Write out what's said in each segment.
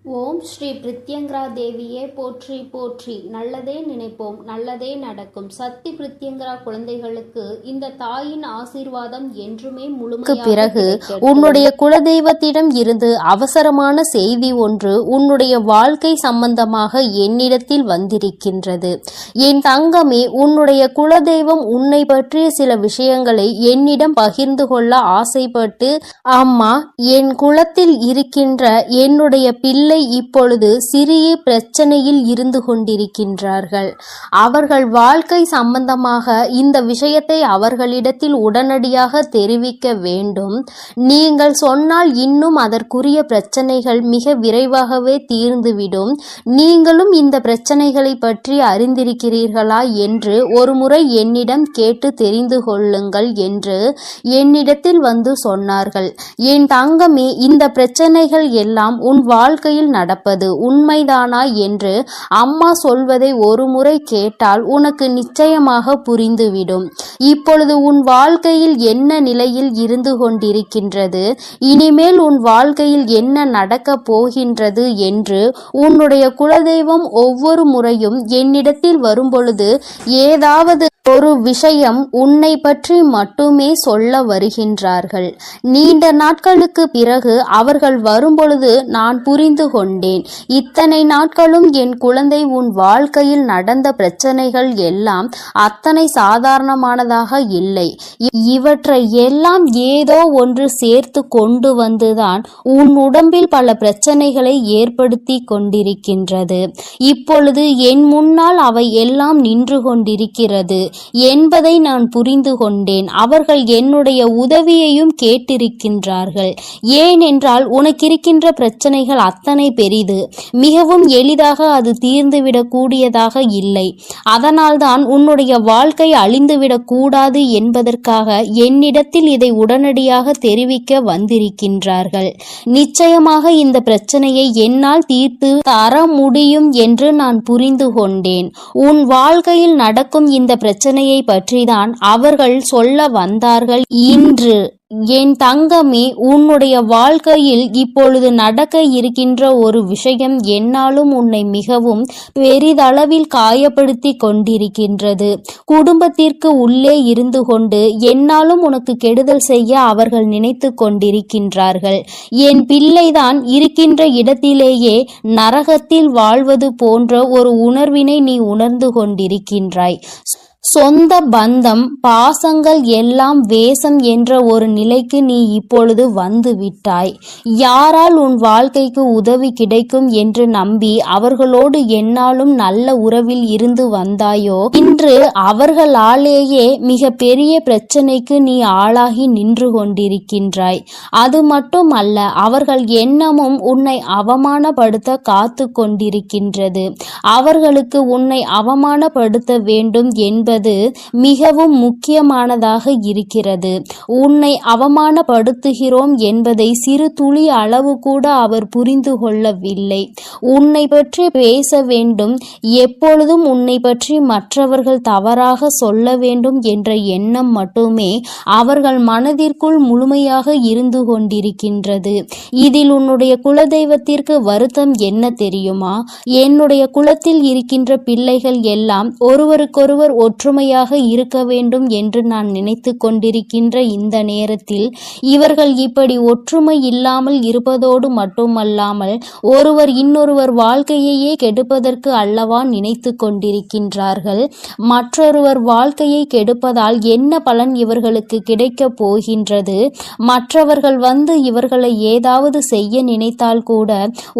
ஓம் ஸ்ரீ பிரித்யங்கரா தேவியே போற்றி போற்றி. நல்லதே நினைப்போம், நல்லதே நடக்கும். சக்தி பிரித்யங்கரா குழந்தைகளுக்கு இந்த தாயின் ஆசீர்வாதம் என்றுமே முழுமையாக பிறகு உன்னுடைய குலதெய்வத்திடம் இருந்து அவசரமான செய்தி ஒன்று உன்னுடைய வாழ்க்கை சம்பந்தமாக என்னிடத்தில் வந்திருக்கின்றது. என் தங்கமே, உன்னுடைய குலதெய்வம் உன்னை பற்றிய சில விஷயங்களை என்னிடம் பகிர்ந்து கொள்ள ஆசைப்பட்டு, அம்மா, என் குலத்தில் இருக்கின்ற என்னுடைய பிள்ளை இப்பொழுது சிறிய பிரச்சனையில் இருந்து கொண்டிருக்கின்றார்கள். அவர்கள் வாழ்க்கை சம்பந்தமாக இந்த விஷயத்தை அவர்களிடத்தில் உடனடியாக தெரிவிக்க வேண்டும். நீங்கள் சொன்னால் இன்னும் அதற்குரிய பிரச்சனைகள் மிக விரைவாகவே தீர்ந்துவிடும். நீங்களும் இந்த பிரச்சனைகளை பற்றி அறிந்திருக்கிறீர்களா என்று ஒருமுறை என்னிடம் கேட்டு தெரிந்து கொள்ளுங்கள் என்று என்னிடத்தில் வந்து சொன்னார்கள். என் தங்கமே, இந்த பிரச்சனைகள் எல்லாம் உன் வாழ்க்கையில் நடப்பது உண்மைதானா என்று அம்மா சொல்வதை ஒருமுறை கேட்டால் உனக்கு நிச்சயமாக புரிந்துவிடும். இப்பொழுது உன் வாழ்க்கையில் என்ன நிலையில் இருந்து கொண்டிருக்கின்றது, இனிமேல் உன் வாழ்க்கையில் என்ன நடக்கப் போகின்றது என்று உன்னுடைய குலதெய்வம் ஒவ்வொரு முறையும் என்னிடத்தில் வரும்பொழுது ஏதாவது ஒரு விஷயம் உன்னை பற்றி மட்டுமே சொல்ல வருகின்றார்கள். நீண்ட நாட்களுக்கு பிறகு அவர்கள் வரும்பொழுது நான் புரிந்து கொண்டேன். இத்தனை நாட்களும் என் குழந்தை உன் வாழ்க்கையில் நடந்த பிரச்சனைகள் எல்லாம் அத்தனை சாதாரணமானதாக இல்லை. இவற்றை எல்லாம் ஏதோ ஒன்று சேர்த்து கொண்டு வந்துதான் உன் உடம்பில் பல பிரச்சனைகளை ஏற்படுத்தி கொண்டிருக்கின்றது. இப்பொழுது என் முன்னால் அவை எல்லாம் நின்று கொண்டிருக்கிறது என்பதை நான் புரிந்து கொண்டேன். அவர்கள் என்னுடைய உதவியையும் கேட்டிருக்கின்றார்கள். ஏனென்றால் உனக்கிருக்கின்ற பிரச்சனைகள் அத்தனை பெரிது. மிகவும் எளிதாக அது தீர்ந்துவிடக் கூடியதாக இல்லை. அதனால்தான் உன்னுடைய வாழ்க்கை அழிந்துவிடக் கூடாது என்பதற்காக என்னிடத்தில் இதை உடனடியாக தெரிவிக்க வந்திருக்கின்றார்கள். நிச்சயமாக இந்த பிரச்சனையை என்னால் தீர்த்து தர முடியும் என்று நான் புரிந்து கொண்டேன். உன் வாழ்க்கையில் நடக்கும் இந்த பிரச்சனையை பற்றிதான் அவர்கள் சொல்ல வந்தார்கள். இன்று என் தங்கமே, உன்னுடைய வாழ்க்கையில் இப்பொழுது நடக்க இருக்கின்ற ஒரு விஷயம் என்னாலும் உன்னை மிகவும் பெரிதளவில் காயப்படுத்தி கொண்டிருக்கின்றது. குடும்பத்திற்கு உள்ளே இருந்து கொண்டு என்னாலும் உனக்கு கெடுதல் செய்ய அவர்கள் நினைத்து கொண்டிருக்கின்றார்கள். என் பிள்ளைதான் இருக்கின்ற இடத்திலேயே நரகத்தில் வாழ்வது போன்ற ஒரு உணர்வினை நீ உணர்ந்து கொண்டிருக்கின்றாய். சொந்த பந்தம், பாசங்கள் எல்லாம் வேஷம் என்ற ஒரு நிலைக்கு நீ இப்பொழுது வந்து விட்டாய். யாரால் உன் வாழ்க்கைக்கு உதவி கிடைக்கும் என்று நம்பி அவர்களோடு என்னாலும் நல்ல உறவில் இருந்து வந்தாயோ, இன்று அவர்களாலேயே மிக பெரிய பிரச்சனைக்கு நீ ஆளாகி நின்று கொண்டிருக்கின்றாய். அது மட்டுமல்ல, அவர்கள் எண்ணமும் உன்னை அவமானப்படுத்த காத்து கொண்டிருக்கின்றது. அவர்களுக்கு உன்னை அவமானப்படுத்த வேண்டும் என்பது மிகவும் முக்கியமானதாக இருக்கிறது. உன்னை அவமானப்படுத்துகிறோம் என்பதை சிறு துளி அளவு கூட அவர் புரிந்து கொள்ளவில்லை. உன்னை பற்றி பேச வேண்டும், எப்பொழுதும் உன்னை பற்றி மற்றவர்கள் தவறாக சொல்ல வேண்டும் என்ற எண்ணம் மட்டுமே அவர்கள் மனதிற்குள் முழுமையாக இருந்து கொண்டிருக்கின்றது. இதில் உன்னுடைய குலதெய்வத்திற்கு வருத்தம் என்ன தெரியுமா? என்னுடைய குலத்தில் இருக்கின்ற பிள்ளைகள் எல்லாம் ஒருவருக்கொருவர் ஒற்றுமையாக இருக்க வேண்டும் என்று நான் நினைத்து கொண்டிருக்கின்ற இந்த நேரத்தில் இவர்கள் இப்படி ஒற்றுமை இல்லாமல் இருப்பதோடு மட்டுமல்லாமல் ஒருவர் இன்னொருவர் வாழ்க்கையையே கெடுப்பதற்கு அல்லவா நினைத்து கொண்டிருக்கின்றார்கள். மற்றொருவர் வாழ்க்கையை கெடுப்பதால் என்ன பலன் இவர்களுக்கு கிடைக்கப் போகின்றது? மற்றவர்கள் வந்து இவர்களை ஏதாவது செய்ய நினைத்தால் கூட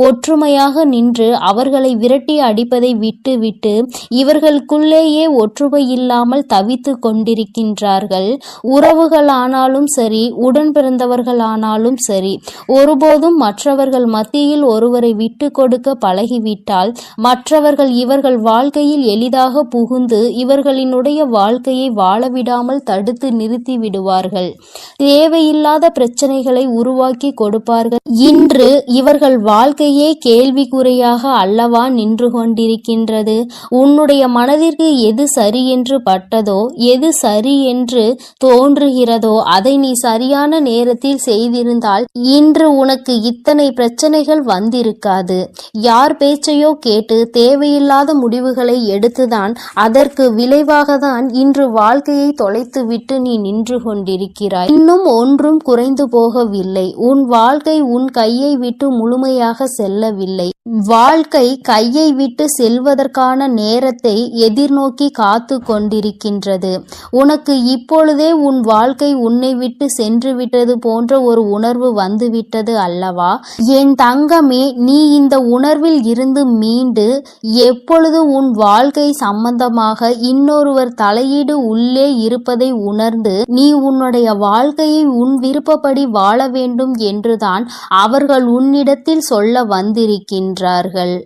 ஒற்றுமையாக நின்று அவர்களை விரட்டி அடிப்பதை விட்டுவிட்டு இவர்களுக்குள்ளேயே ஒற்றுமை இல்லாமல் தவித்து கொண்டிருக்கின்றார்கள். உறவுகளானாலும் சரி, உடன் பிறந்தவர்களானாலும் சரி, ஒருபோதும் மற்றவர்கள் மத்தியில் ஒருவரை விட்டு கொடுக்க பழகிவிட்டால் மற்றவர்கள் இவர்கள் வாழ்க்கையில் எளிதாக புகுந்து இவர்களினுடைய வாழ்க்கையை வாழவிடாமல் தடுத்து நிறுத்தி விடுவார்கள். தேவையில்லாத பிரச்சனைகளை உருவாக்கி கொடுப்பார்கள். இன்று இவர்கள் வாழ்க்கையே கேள்விக்குறையாக அல்லவா நின்று கொண்டிருக்கின்றது. உன்னுடைய மனதிற்கு எது சரி என்று பட்டதோ, எது சரி என்று தோன்றுகிறதோ அதை நீ சரியான நேரத்தில் செய்திருந்தால் இன்று உனக்கு இத்தனை பிரச்சனைகள் வந்திருக்காது. யார் பேச்சையோ கேட்டு தேவையில்லாத முடிவுகளை எடுத்துதான் அதற்கு விளைவாகத்தான் இன்று வாழ்க்கையை தொலைத்துவிட்டு நீ நின்று கொண்டிருக்கிறாய். இன்னும் ஒன்றும் குறைந்து போகவில்லை. உன் வாழ்க்கை உன் கையை விட்டு முழுமையாக செல்லவில்லை. வாழ்க்கை கையை விட்டு செல்வதற்கான நேரத்தை எதிர்நோக்கி காத்து கொண்டிருக்கின்றது. உனக்கு இப்பொழுதே உன் வாழ்க்கை உன்னை விட்டு சென்று விட்டது போன்ற ஒரு உணர்வு வந்துவிட்டது அல்லவா? என் தங்கமே, நீ இந்த உணர்வில் இருந்து மீண்டு எப்பொழுது உன் வாழ்க்கை சம்பந்தமாக இன்னொருவர் தலையீடு உள்ளே இருப்பதை உணர்ந்து நீ உன்னுடைய வாழ்க்கையை உன் விருப்பப்படி வாழ வேண்டும் என்றுதான் அவர்கள் உன்னிடத்தில் சொல்ல வந்திருக்கின்றார்கள்.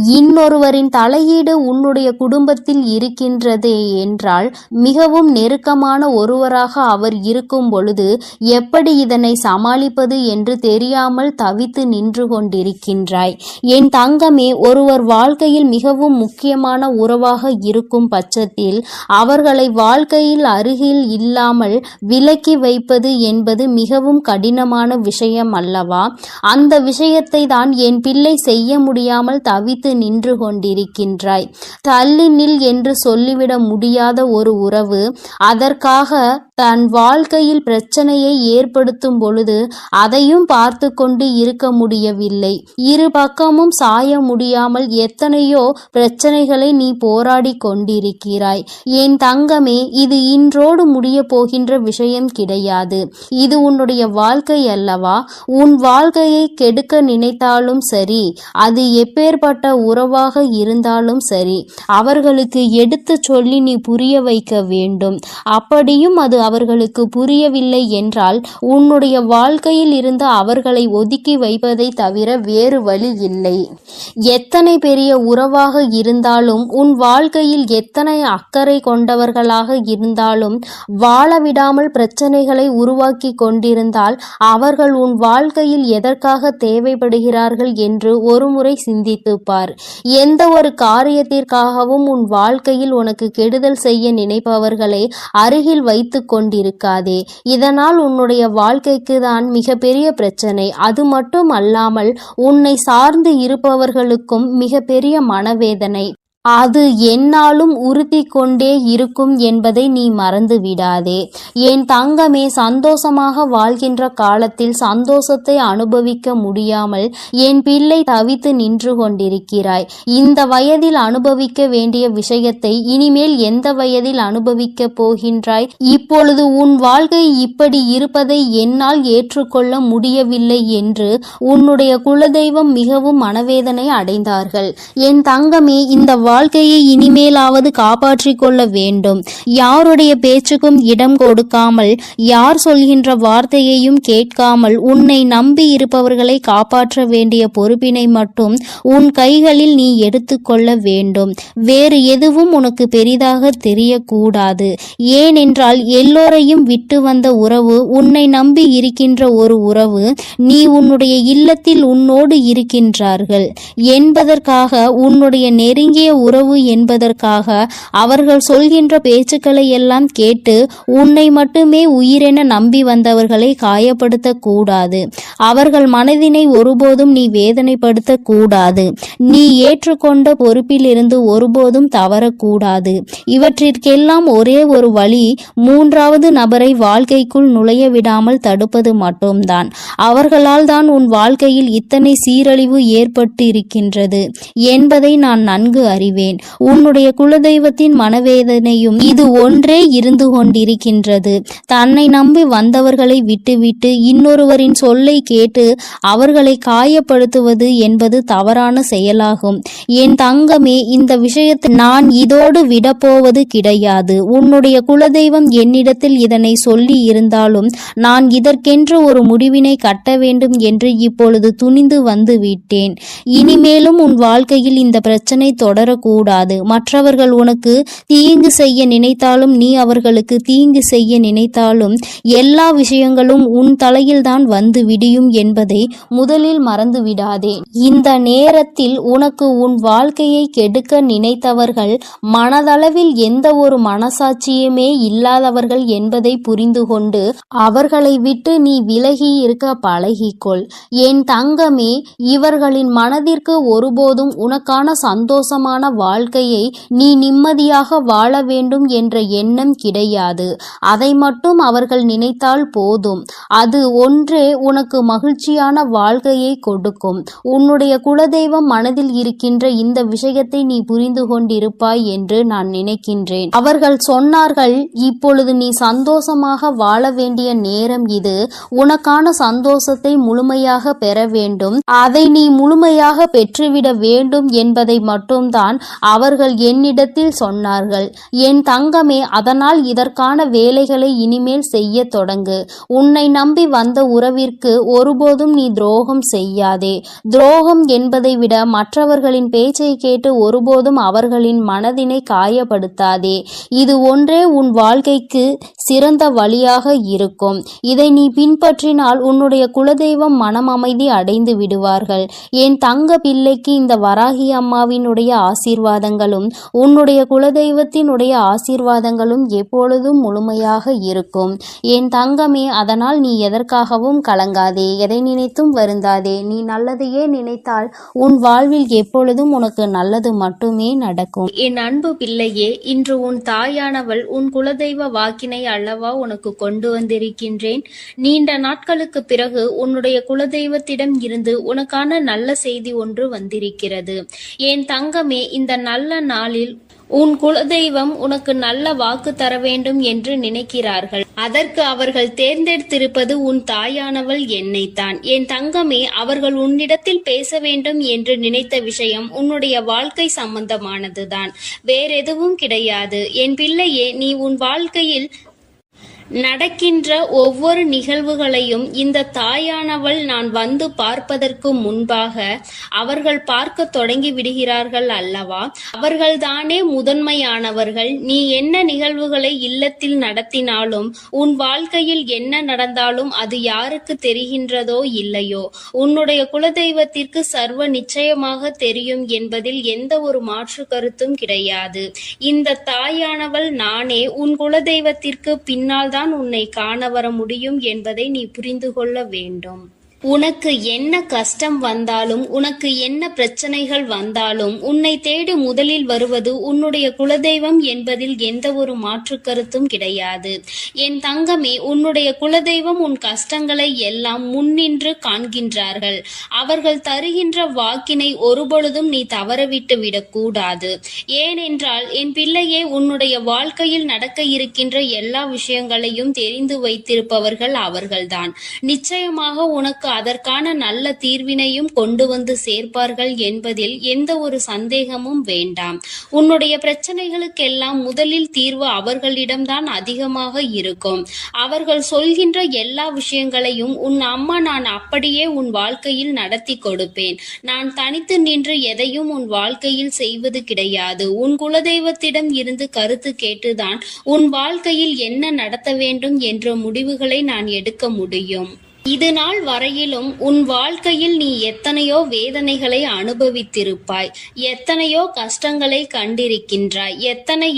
இன்னொருவரின் தலையீடு உன்னுடைய குடும்பத்தில் இருக்கின்றதே என்றால், மிகவும் நெருக்கமான ஒருவராக அவர் இருக்கும் பொழுது எப்படி இதனை சமாளிப்பது என்று தெரியாமல் தவித்து நின்று கொண்டிருக்கின்றாய். என் தங்கமே, ஒருவர் வாழ்க்கையில் மிகவும் முக்கியமான உறவாக இருக்கும் பட்சத்தில் அவர்களை வாழ்க்கையில் அருகில் இல்லாமல் விலக்கி வைப்பது என்பது மிகவும் கடினமான விஷயம் அல்லவா? அந்த விஷயத்தை தான் என் பிள்ளை செய்ய முடியாமல் தவித்து நின்று கொண்டிருக்கின்றாய். தள்ளி நில் என்று சொல்லிவிட முடியாத ஒரு உறவு அதற்காக தன் வாழ்க்கையில் பிரச்சனையை ஏற்படுத்தும் பொழுது அதையும் பார்த்து கொண்டு இருக்க முடியவில்லை. இரு பக்கமும் சாய முடியாமல் எத்தனையோ பிரச்சனைகளை நீ போராடி கொண்டிருக்கிறாய். என் தங்கமே, இது இன்றோடு முடிய போகின்ற விஷயம் கிடையாது. இது உன்னுடைய வாழ்க்கை அல்லவா? உன் வாழ்க்கையை கெடுக்க நினைத்தாலும் சரி, அது எப்பேற்பட்ட உறவாக இருந்தாலும் சரி, அவர்களுக்கு எடுத்து சொல்லி நீ புரிய வைக்க வேண்டும். அப்படியும் அது அவர்களுக்கு புரியவில்லை என்றால் உன்னுடைய வாழ்க்கையில் இருந்து அவர்களை ஒதுக்கி வைப்பதை தவிர வேறு வழி இல்லை. எத்தனை பெரிய உறவாக இருந்தாலும், உன் வாழ்க்கையில் எத்தனை அக்கறை கொண்டவர்களாக இருந்தாலும், வாழ விடாமல் பிரச்சனைகளை உருவாக்கி கொண்டிருந்தால் அவர்கள் உன் வாழ்க்கையில் எதற்காக தேவைப்படுகிறார்கள் என்று ஒருமுறை சிந்தித்து பார். எந்த ஒரு காரியத்திற்காகவும் உன் வாழ்க்கையில் உனக்கு கெடுதல் செய்ய நினைப்பவர்களை அருகில் வைத்து கொண்டிருக்காதே. இதனால் உன்னுடைய வாழ்க்கைக்கு தான் மிகப்பெரிய பிரச்சனை. அது மட்டும் அல்லாமல் உன்னை சார்ந்து இருப்பவர்களுக்கும் மிகப்பெரிய மனவேதனை. அது எந்நாளும் உறுத்தி கொண்டே இருக்கும் என்பதை நீ மறந்து விடாதே. என் தங்கமே, சந்தோஷமாக வாழ்கின்ற காலத்தில் சந்தோஷத்தை அனுபவிக்க முடியாமல் என் பிள்ளை தவித்து நின்று கொண்டிருக்கிறாய். இந்த வயதில் அனுபவிக்க வேண்டிய விஷயத்தை இனிமேல் எந்த வயதில் அனுபவிக்க போகின்றாய்? இப்பொழுது உன் வாழ்க்கை இப்படி இருப்பதை என்னால் ஏற்றுக்கொள்ள முடியவில்லை என்று உன்னுடைய குலதெய்வம் மிகவும் மனவேதனை அடைந்தார்கள். என் தங்கமே, இந்த வாழ்க்கையை இனிமேலாவது காப்பாற்றிக் கொள்ள வேண்டும். யாருடைய பேச்சுக்கும் இடம் கொடுக்காமல், யார் சொல்கின்ற வார்த்தையையும் கேட்காமல் உன்னை நம்பி இருப்பவர்களை காப்பாற்ற வேண்டிய பொறுப்பினை மட்டும் உன் கைகளில் நீ எடுத்துக்கொள்ள வேண்டும். வேறு எதுவும் உனக்கு பெரிதாக தெரியக்கூடாது. ஏனென்றால் எல்லோரையும் விட்டு வந்த உறவு, உன்னை நம்பி இருக்கின்ற ஒரு உறவு, நீ உன்னுடைய இல்லத்தில் உன்னோடு இருக்கின்றார்கள் என்பதற்காக, உன்னுடைய நெருங்கிய உறவு என்பதற்காக அவர்கள் சொல்கின்ற பேச்சுக்களை எல்லாம் கேட்டு உன்னை மட்டுமே உயிரென நம்பி வந்தவர்களை காயப்படுத்த கூடாது. அவர்கள் மனதினை ஒருபோதும் நீ வேதனைப்படுத்த கூடாது. நீ ஏற்றுக்கொண்ட பொறுப்பிலிருந்து ஒருபோதும் தவறக்கூடாது. இவற்றிற்கெல்லாம் ஒரே ஒரு வழி, மூன்றாவது நபரை வாழ்க்கைக்குள் நுழைய விடாமல் தடுப்பது மட்டும்தான். அவர்களால் தான் உன் வாழ்க்கையில் இத்தனை சீரழிவு ஏற்பட்டு இருக்கின்றது என்பதை நான் நன்கு அறிவேன். உன்னுடைய குலதெய்வத்தின் மனவேதனையும் இது ஒன்றே இருந்து கொண்டிருக்கின்றது. தன்னை நம்பி வந்தவர்களை விட்டுவிட்டு இன்னொருவரின் சொல்லை கேட்டு அவர்களை காயப்படுத்துவது என்பது தவறான செயலாகும். என் தங்கமே, இந்த விஷயத்தை நான் இதோடு விடப்போவது கிடையாது. உன்னுடைய குலதெய்வம் என்னிடத்தில் இதனை சொல்லி இருந்தாலும் நான் இதற்கென்று ஒரு முடிவினை கட்ட வேண்டும் என்று இப்பொழுது துணிந்து வந்து விட்டேன். இனிமேலும் உன் வாழ்க்கையில் இந்த பிரச்சனை தொடர கூடாது. மற்றவர்கள் உனக்கு தீங்கு செய்ய நினைத்தாலும் நீ அவர்களுக்கு தீங்கு செய்ய நினைத்தாலும் எல்லா விஷயங்களும் உன் தலையில்தான் வந்து விடியும் என்பதை முதலில் மறந்து விடாதே. இந்த நேரத்தில் உனக்கு உன் வாழ்க்கையை கெடுக்க நினைத்தவர்கள் மனதளவில் எந்த ஒரு மனசாட்சியுமே இல்லாதவர்கள் என்பதை புரிந்து கொண்டு அவர்களை விட்டு நீ விலகி இருக்க பழகிக்கொள். என் தங்கமே, இவர்களின் மனதிற்கு ஒருபோதும் உனக்கான சந்தோஷமான வாழ்க்கையை நீ நிம்மதியாக வாழ வேண்டும் என்ற எண்ணம் கிடையாது. அதை மட்டும் அவர்கள் நினைத்தால் போதும். அது ஒன்றே உனக்கு மகிழ்ச்சியான வாழ்க்கையை கொடுக்கும். உன்னுடைய குலதெய்வம் மனதில் இருக்கின்ற இந்த விஷயத்தை நீ புரிந்து கொண்டிருப்பாய் என்று நான் நினைக்கின்றேன். அவர்கள் சொன்னார்கள், இப்பொழுது நீ சந்தோஷமாக வாழ வேண்டிய நேரம் இது. உனக்கான சந்தோஷத்தை முழுமையாக பெற வேண்டும். அதை நீ முழுமையாக பெற்றுவிட வேண்டும் என்பதை மட்டும்தான் அவர்கள் என்னிடத்தில் சொன்னார்கள். என் தங்கமே, அதனால் இதற்கான வேலைகளை இனிமேல் செய்ய தொடங்கு. உன்னை நம்பி வந்த உறவிற்கு ஒருபோதும் நீ துரோகம் செய்யாதே. துரோகம் என்பதை விட மற்றவர்களின் பேச்சை கேட்டு ஒருபோதும் அவர்களின் மனதினை காயப்படுத்தாதே. இது ஒன்றே உன் வாழ்க்கைக்கு சிறந்த வழியாக இருக்கும். இதை நீ பின்பற்றினால் உன்னுடைய குலதெய்வம் மனம் அமைதி அடைந்து விடுவார்கள். என் தங்க பிள்ளைக்கு இந்த வராகி அம்மாவினுடைய ஆசீர்வாதங்களும் உன்னுடைய குலதெய்வத்தினுடைய ஆசீர்வாதங்களும் எப்பொழுதும் முழுமையாக இருக்கும். என் தங்கமே, அதனால் நீ எதற்காகவும் கலங்காதே, எதை நினைத்தும் வருந்தாதே. நீ நல்லதையே நினைத்தால் உன் வாழ்வில் எப்பொழுதும் உனக்கு நல்லது மட்டுமே நடக்கும். என் அன்பு பிள்ளையே, இன்று உன் தாயானவள் உன் குலதெய்வ வாக்கினை அல்லவா உனக்கு கொண்டு வந்திருக்கின்றேன். நீண்ட நாட்களுக்கு பிறகு உன்னுடைய குலதெய்வத்திடம் இருந்து உனக்கான நல்ல செய்தி ஒன்று வந்திருக்கிறது. என் தங்கமே, இந்த நல்ல நாளில் உன் குலதெய்வம் உனக்கு நல்ல வாக்கு தர வேண்டும் என்று நினைக்கிறார்கள். அதற்கு அவர்கள் தேர்ந்தெடுத்திருப்பது உன் தாயானவள் என்னைத்தான். என் தங்கமே, அவர்கள் உன்னிடத்தில் பேச வேண்டும் என்று நினைத்த விஷயம் உன்னுடைய வாழ்க்கை சம்பந்தமானதுதான், வேறெதுவும் கிடையாது. என் பிள்ளையே, நீ உன் வாழ்க்கையில் நடக்கின்ற ஒவ்வொரு நிகழ்வுகளையும் இந்த தாயானவள் நான் வந்து பார்ப்பதற்கு முன்பாக அவர்கள் பார்க்க தொடங்கி விடுகிறார்கள் அல்லவா? அவர்கள்தானே முதன்மையானவர்கள். நீ என்ன நிகழ்வுகளை இல்லத்தில் நடத்தினாலும் உன் வாழ்க்கையில் என்ன நடந்தாலும் அது யாருக்கு தெரிகின்றதோ இல்லையோ, உன்னுடைய குலதெய்வத்திற்கு சர்வ நிச்சயமாக தெரியும் என்பதில் எந்த ஒரு மாற்று கருத்தும் கிடையாது. இந்த தாயானவள் நானே உன் குலதெய்வத்திற்கு பின்னால் உன்னை காண வர முடியும் என்பதை நீ புரிந்து கொள்ள வேண்டும். உனக்கு என்ன கஷ்டம் வந்தாலும் உனக்கு என்ன பிரச்சனைகள் வந்தாலும் உன்னை தேடி முதலில் வருவது உன்னுடைய குலதெய்வம் என்பதில் எந்த ஒரு மாற்று கருத்தும் கிடையாது. என் தங்கமே, உன்னுடைய குலதெய்வம் உன் கஷ்டங்களை எல்லாம் முன்னின்று காண்கின்றார்கள். அவர்கள் தருகின்ற வாக்கினை ஒருபொழுதும் நீ தவறவிட்டு விடக்கூடாது. ஏனென்றால் என் பிள்ளையே, உன்னுடைய வாழ்க்கையில் நடக்க இருக்கின்ற எல்லா விஷயங்களையும் தெரிந்து வைத்திருப்பவர்கள் அவர்கள்தான். நிச்சயமாக உனக்கு அதற்கான நல்ல தீர்வினையும் கொண்டு வந்து சேர்ப்பார்கள் என்பதில் எந்த ஒரு சந்தேகமும் வேண்டாம். உன்னுடைய பிரச்சனைகளுக்கெல்லாம் முதலில் தீர்வு அவர்களிடம்தான் அதிகமாக இருக்கும். அவர்கள் சொல்கின்ற எல்லா விஷயங்களையும் உன் அம்மா நான் அப்படியே உன் வாழ்க்கையில் நடத்தி கொடுப்பேன். நான் தனித்து நின்று எதையும் உன் வாழ்க்கையில் செய்வது கிடையாது. உன் குலதெய்வத்திடம் இருந்து கருத்து கேட்டுதான் உன் வாழ்க்கையில் என்ன நடத்த வேண்டும் என்ற முடிவுகளை நான் எடுக்க முடியும். இது நாள் வரையிலும் உன் வாழ்க்கையில் நீ எத்தனையோ வேதனைகளை அனுபவித்திருப்பாய், எத்தனையோ கஷ்டங்களை கண்டிருக்கின்றாய்,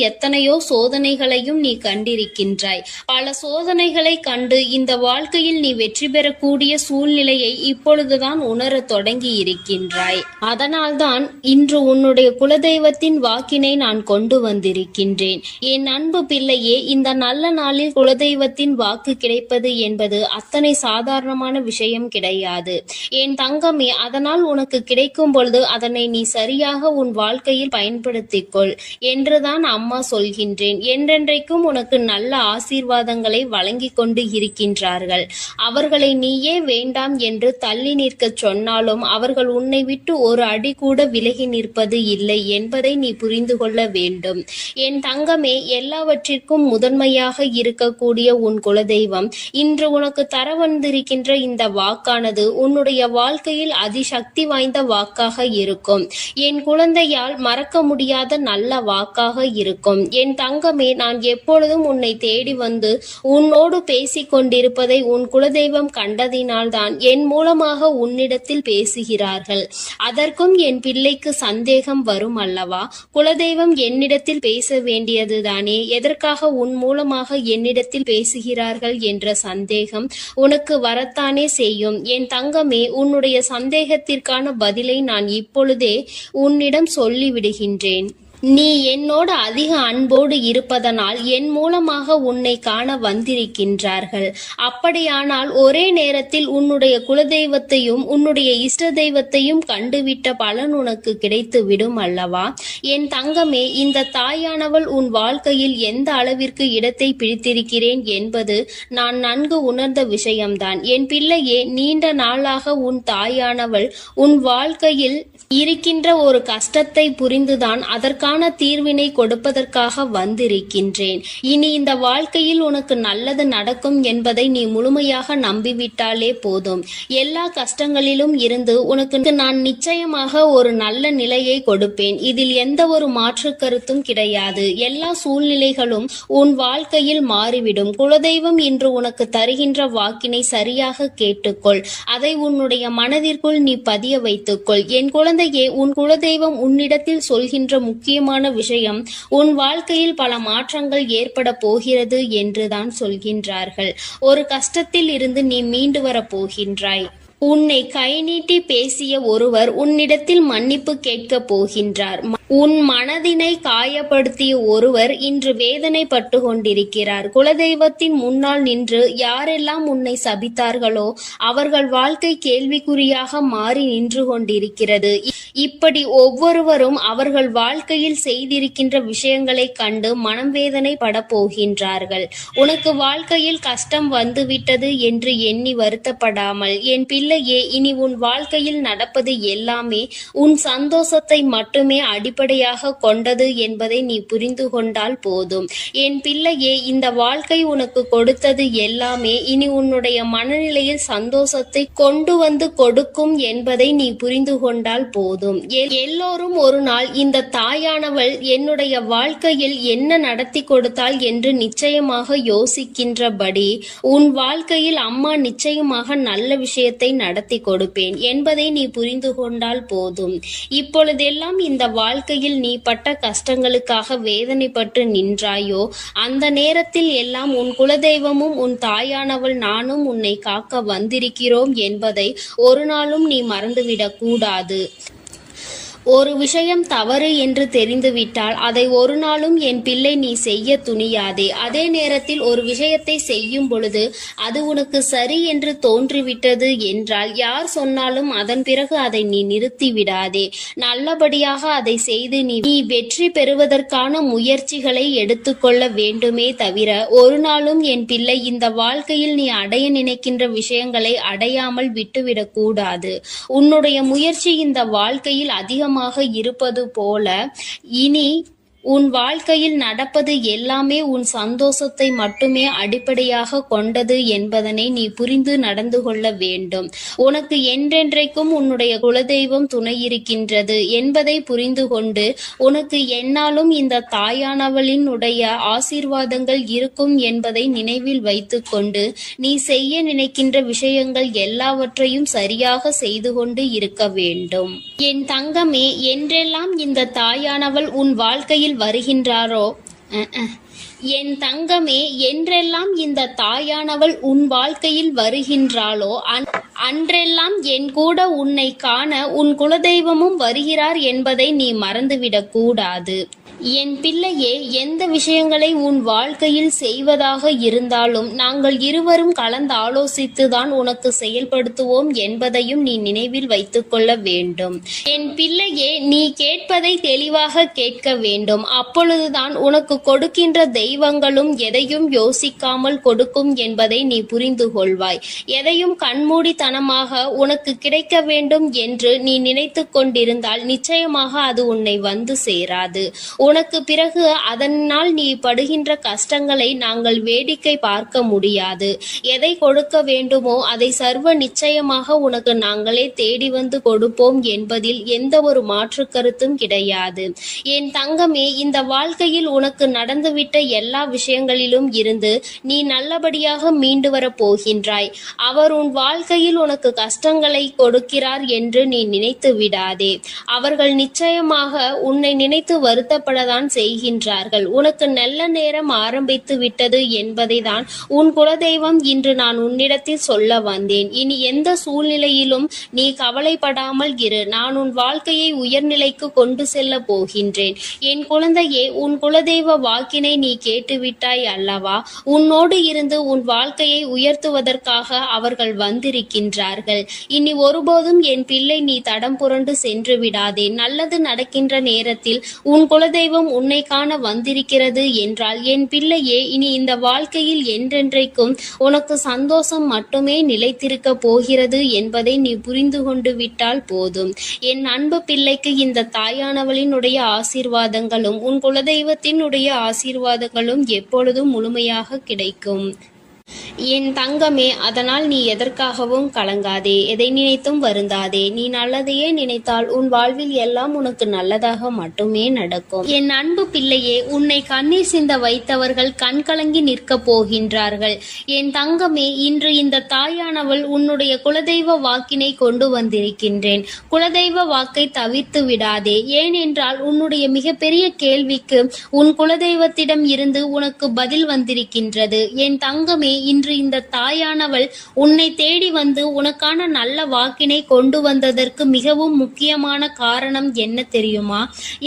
எத்தனையோ சோதனைகளையும் நீ கண்டிருக்கின்றாய். பல சோதனைகளை கண்டு இந்த வாழ்க்கையில் நீ வெற்றி பெறக்கூடிய சூழ்நிலையை இப்பொழுதுதான் உணர தொடங்கி இருக்கின்றாய். அதனால்தான் இன்று உன்னுடைய குலதெய்வத்தின் வாக்கினை நான் கொண்டு வந்திருக்கின்றேன். என் அன்பு பிள்ளையே, இந்த நல்ல நாளில் குலதெய்வத்தின் வாக்கு கிடைப்பது என்பது அத்தனை சாதாரண விஷயம் கிடையாது என் தங்கமே. அதனால் உனக்கு கிடைக்கும் பொழுது அதனை நீ சரியாக உன் வாழ்க்கையில் பயன்படுத்திக்கொள் என்றுதான் அம்மா சொல்கின்றேன். என்றென்றைக்கும் உனக்கு நல்ல ஆசீர்வாதங்களை வழங்கி கொண்டு இருக்கின்றார்கள். அவர்களை நீயே வேண்டாம் என்று தள்ளி நிற்க சொன்னாலும் அவர்கள் உன்னை விட்டு ஒரு அடி கூட விலகி நிற்பது இல்லை என்பதை நீ புரிந்து கொள்ள வேண்டும். என் தங்கமே, எல்லாவற்றிற்கும் முதன்மையாக இருக்கக்கூடிய உன் குலதெய்வம் இன்று உனக்கு தர வந்திருக்கின்ற வந்திருக்கின்ற இந்த வாக்கானது உன்னுடைய வாழ்க்கையில் அதிசக்தி வாய்ந்த வாக்காக இருக்கும். என் குழந்தையால் மறக்க முடியாத நல்ல வாக்காக இருக்கும். என் தங்கமே, நான் எப்பொழுதும் உன்னை தேடி வந்து உன்னோடு பேசிக் கொண்டிருப்பதை உன் குலதெய்வம் கண்டதினால்தான் என் மூலமாக உன்னிடத்தில் பேசுகிறார்கள். அதற்கும் என் பிள்ளைக்கு சந்தேகம் வரும் அல்லவா? குலதெய்வம் என்னிடத்தில் பேச வேண்டியதுதானே, எதற்காக உன் மூலமாக என்னிடத்தில் பேசுகிறார்கள் என்ற சந்தேகம் உனக்கு வரத்தானே செய்யும். என் தங்கமே, உன்னுடைய சந்தேகத்திற்கான பதிலை நான் இப்பொழுதே உன்னிடம் சொல்லிவிடுகின்றேன். நீ என்னோடு அதிக அன்போடு இருப்பதனால் என் மூலமாக உன்னை காண வந்திருக்கின்றார்கள். அப்படியானால் ஒரே நேரத்தில் உன்னுடைய குலதெய்வத்தையும் உன்னுடைய இஷ்ட தெய்வத்தையும் கண்டுவிட்ட பலன் உனக்கு கிடைத்து விடும் அல்லவா? என் தங்கமே, இந்த தாயானவள் உன் வாழ்க்கையில் எந்த அளவிற்கு இடத்தை பிடித்திருக்கிறேன் என்பது நான் நன்கு உணர்ந்த விஷயம்தான். என் பிள்ளையே, நீண்ட நாளாக உன் தாயானவள் உன் வாழ்க்கையில் இருக்கின்ற ஒரு கஷ்டத்தை புரிந்துதான் அதற்கான தீர்வினை கொடுப்பதற்காக வந்திருக்கின்றேன். இனி இந்த வாழ்க்கையில் உனக்கு நல்லது நடக்கும் என்பதை நீ முழுமையாக நம்பிவிட்டாலே போதும். எல்லா கஷ்டங்களிலும் இருந்து உனக்கு நான் நிச்சயமாக ஒரு நல்ல நிலையை கொடுப்பேன். இதில் எந்த ஒரு மாற்று கருத்தும் கிடையாது. எல்லா சூழ்நிலைகளும் உன் வாழ்க்கையில் மாறிவிடும். குலதெய்வம் இன்று உனக்கு தருகின்ற வாக்கினை சரியாக கேட்டுக்கொள். அதை உன்னுடைய மனதிற்குள் நீ பதிய வைத்துக்கொள். என் குழந்தையே, உன் குலதெய்வம் உன்னிடத்தில் சொல்கின்ற முக்கியமான விஷயம், உன் வாழ்க்கையில் பல மாற்றங்கள் ஏற்பட போகிறது என்றுதான் சொல்கின்றார்கள். ஒரு கஷ்டத்தில் இருந்து நீ மீண்டு வர போகின்றாய். உன்னை கை நீட்டி பேசிய ஒருவர் உன்னிடத்தில் மன்னிப்பு கேட்கப் போகின்றார். உன் மனதினை காயப்படுத்திய ஒருவர் இன்று வேதனைப்பட்டு கொண்டிருக்கிறார். குலதெய்வத்தின் முன்னால் நின்று யாரெல்லாம் உன்னை சபித்தார்களோ அவர்கள் வாழ்க்கை கேள்விக்குறியாக மாறி நின்று கொண்டிருக்கிறது. இப்படி ஒவ்வொருவரும் அவர்கள் வாழ்க்கையில் செய்திருக்கின்ற விஷயங்களை கண்டு மனம் வேதனைப்பட போகின்றார்கள். உனக்கு வாழ்க்கையில் கஷ்டம் வந்துவிட்டது என்று எண்ணி வருத்தப்படாமல், என் பிள்ளையே, இனி உன் வாழ்க்கையில் நடப்பது எல்லாமே உன் சந்தோஷத்தை மட்டுமே அடிப்படையாக கொண்டது என்பதை நீ புரிந்து கொண்டால் போதும். என் பிள்ளையே, இந்த வாழ்க்கை உனக்கு கொடுத்தது எல்லாமே இனி உன்னுடைய மனநிலையில் சந்தோஷத்தை கொண்டு வந்து கொடுக்கும் என்பதை நீ புரிந்து கொண்டால் போதும். எல்லோரும் ஒரு நாள் இந்த தாயானவள் என்னுடைய வாழ்க்கையில் என்ன நடத்தி கொடுத்தாள் என்று நிச்சயமாக யோசிக்கின்றபடி உன் வாழ்க்கையில் அம்மா நிச்சயமாக நல்ல விஷயத்தை நடத்தி கொடுப்பேன் என்பதை நீ புரிந்து கொண்டால் போதும். இப்பொழுதெல்லாம் இந்த வாழ்க்கையில் நீ பட்ட கஷ்டங்களுக்காக வேதனைப்பட்டு நின்றாயோ, அந்த நேரத்தில் எல்லாம் உன் குலதெய்வமும் உன் தாயானவள் நானும் உன்னை காக்க வந்திருக்கிறோம் என்பதை ஒரு நாளும் நீ மறந்துவிடக் கூடாது. ஒரு விஷயம் தவறு என்று தெரிந்துவிட்டால் அதை ஒரு நாளும் என் பிள்ளை நீ செய்ய துணியாதே. அதே நேரத்தில் ஒரு விஷயத்தை செய்யும் பொழுது அது உனக்கு சரி என்று தோன்றிவிட்டது என்றால் யார் சொன்னாலும் அதன் பிறகு அதை நீ நிறுத்தி விடாதே. நல்லபடியாக அதை செய்து நீ வெற்றி பெறுவதற்கான முயற்சிகளை எடுத்துக்கொள்ள வேண்டுமே தவிர ஒரு நாளும் என் பிள்ளை இந்த வாழ்க்கையில் நீ அடைய நினைக்கின்ற விஷயங்களை அடையாமல் விட்டுவிடக் கூடாது. உன்னுடைய முயற்சி இந்த வாழ்க்கையில் அதிகமாக இருப்பது போல இனி உன் வாழ்க்கையில் நடப்பது எல்லாமே உன் சந்தோஷத்தை மட்டுமே அடிப்படையாக கொண்டது என்பதனை நீ புரிந்து நடந்து கொள்ள வேண்டும். உனக்கு என்றென்றைக்கும் உன்னுடைய குலதெய்வம் துணை இருக்கின்றது என்பதை புரிந்து கொண்டு உனக்கு என்னாலும் இந்த தாயானவளினுடைய ஆசீர்வாதங்கள் இருக்கும் என்பதை நினைவில் வைத்துக்கொண்டு நீ செய்ய நினைக்கின்ற விஷயங்கள் எல்லாவற்றையும் சரியாக செய்து கொண்டு இருக்க வேண்டும். என் தங்கமே, என்றெல்லாம் இந்த தாயானவள் உன் வாழ்க்கையில் வருகின்றாரோ என் தங்கமே, என்றெல்லாம் இந்த தாயானவள் உன் வாழ்க்கையில் வருகின்றாளோ அன்றெல்லாம் என் கூட உன்னை காண உன் குலதெய்வமும் வருகிறார் என்பதை நீ மறந்துவிடக் கூடாது. என் பிள்ளையே, எந்த விஷயங்களை உன் வாழ்க்கையில் செய்வதாக இருந்தாலும் நாங்கள் இருவரும் கலந்து ஆலோசித்துதான் உனக்கு செயல்படுத்துவோம் என்பதையும் நீ நினைவில் வைத்துக் கொள்ள வேண்டும். என் பிள்ளையே, நீ கேட்பதை தெளிவாக கேட்க வேண்டும். அப்பொழுதுதான் உனக்கு கொடுக்கின்ற தெய்வங்களும் எதையும் யோசிக்காமல் கொடுக்கும் என்பதை நீ புரிந்து கொள்வாய். எதையும் கண்மூடித்தனமாக உனக்கு கிடைக்க வேண்டும் என்று நீ நினைத்து கொண்டிருந்தால் நிச்சயமாக அது உன்னை வந்து சேராது. உனக்கு பிறகு அதனால் நீ படுகின்ற கஷ்டங்களை நாங்கள் வேடிக்கை பார்க்க முடியாது. எதை கொடுக்க வேண்டுமோ அதை சர்வ நிச்சயமாக உனக்கு நாங்களே தேடி வந்து கொடுப்போம் என்பதில் எந்த ஒரு மாற்று கருத்தும் கிடையாது. என் தங்கமே, இந்த வாழ்க்கையில் உனக்கு நடந்துவிட்ட எல்லா விஷயங்களிலும் இருந்து நீ நல்லபடியாக மீண்டு வரப் போகின்றாய். அவர் உன் வாழ்க்கையில் உனக்கு கஷ்டங்களை கொடுக்கிறார் என்று நீ நினைத்து விடாதே. அவர்கள் நிச்சயமாக உன்னை நினைத்து வருத்தப்படத்தான் செய்கின்றார்கள். உனக்கு நல்ல நேரம் ஆரம்பித்து விட்டது என்பதை தான் உன் குலதெய்வம் இன்று நான் உன்னிடத்தில் சொல்ல வந்தேன். இனி எந்த சூழ்நிலையிலும் நீ கவலைப்படாமல் இரு. நான் உன் வாழ்க்கையை உயர்நிலைக்கு கொண்டு செல்ல போகின்றேன். என் குழந்தையே, உன் குலதெய்வ வாக்கினை நீ கேட்டுவிட்டாய் அல்லவா? உன்னோடு இருந்து உன் வாழ்க்கையை உயர்த்துவதற்காக அவர்கள் வந்திருக்கின்றார்கள். இனி ஒருபோதும் என் பிள்ளை நீ தடம் புரண்டு சென்று விடாதே. நல்லது நடக்கின்ற நேரத்தில் உன் குலதெய்வம் உன்னை காண வந்திருக்கிறது என்றால் என் பிள்ளையே, இனி இந்த வாழ்க்கையில் என்றென்றைக்கும் உனக்கு சந்தோஷம் மட்டுமே நிலைத்திருக்க போகிறது என்பதை நீ புரிந்து கொண்டு விட்டால் போதும். என் அன்பு பிள்ளைக்கு இந்த தாயானவளினுடைய ஆசீர்வாதங்களும் உன் குலதெய்வத்தினுடைய ஆசீர்வாதங்களும் எப்பொழுதும் முழுமையாக கிடைக்கும். என் தங்கமே, அதனால் நீ எதற்காகவும் கலங்காதே, எதை நினைத்தும் வருந்தாதே. நீ நல்லதையே நினைத்தால் உன் வாழ்வில் எல்லாம் உனக்கு நல்லதாக மட்டுமே நடக்கும். என் அன்பு பிள்ளையே, உன்னை கண்ணீர் சிந்த வைத்தவர்கள் கண் கலங்கி நிற்க போகின்றார்கள். என் தங்கமே, இன்று இந்த தாயானவள் உன்னுடைய குலதெய்வ வாக்கினை கொண்டு வந்திருக்கின்றேன். குலதெய்வ வாக்கை தவிர்த்து விடாதே. ஏனென்றால் உன்னுடைய மிகப்பெரிய கேள்விக்கு உன் குலதெய்வத்திடம் இருந்து உனக்கு பதில் வந்திருக்கின்றது. என் தங்கமே, இன்று இந்த தாயானவள் உன்னை தேடி வந்து உனக்கான நல்ல வாக்கினை கொண்டு வந்ததற்கு மிகவும் முக்கியமான காரணம் என்ன தெரியுமா?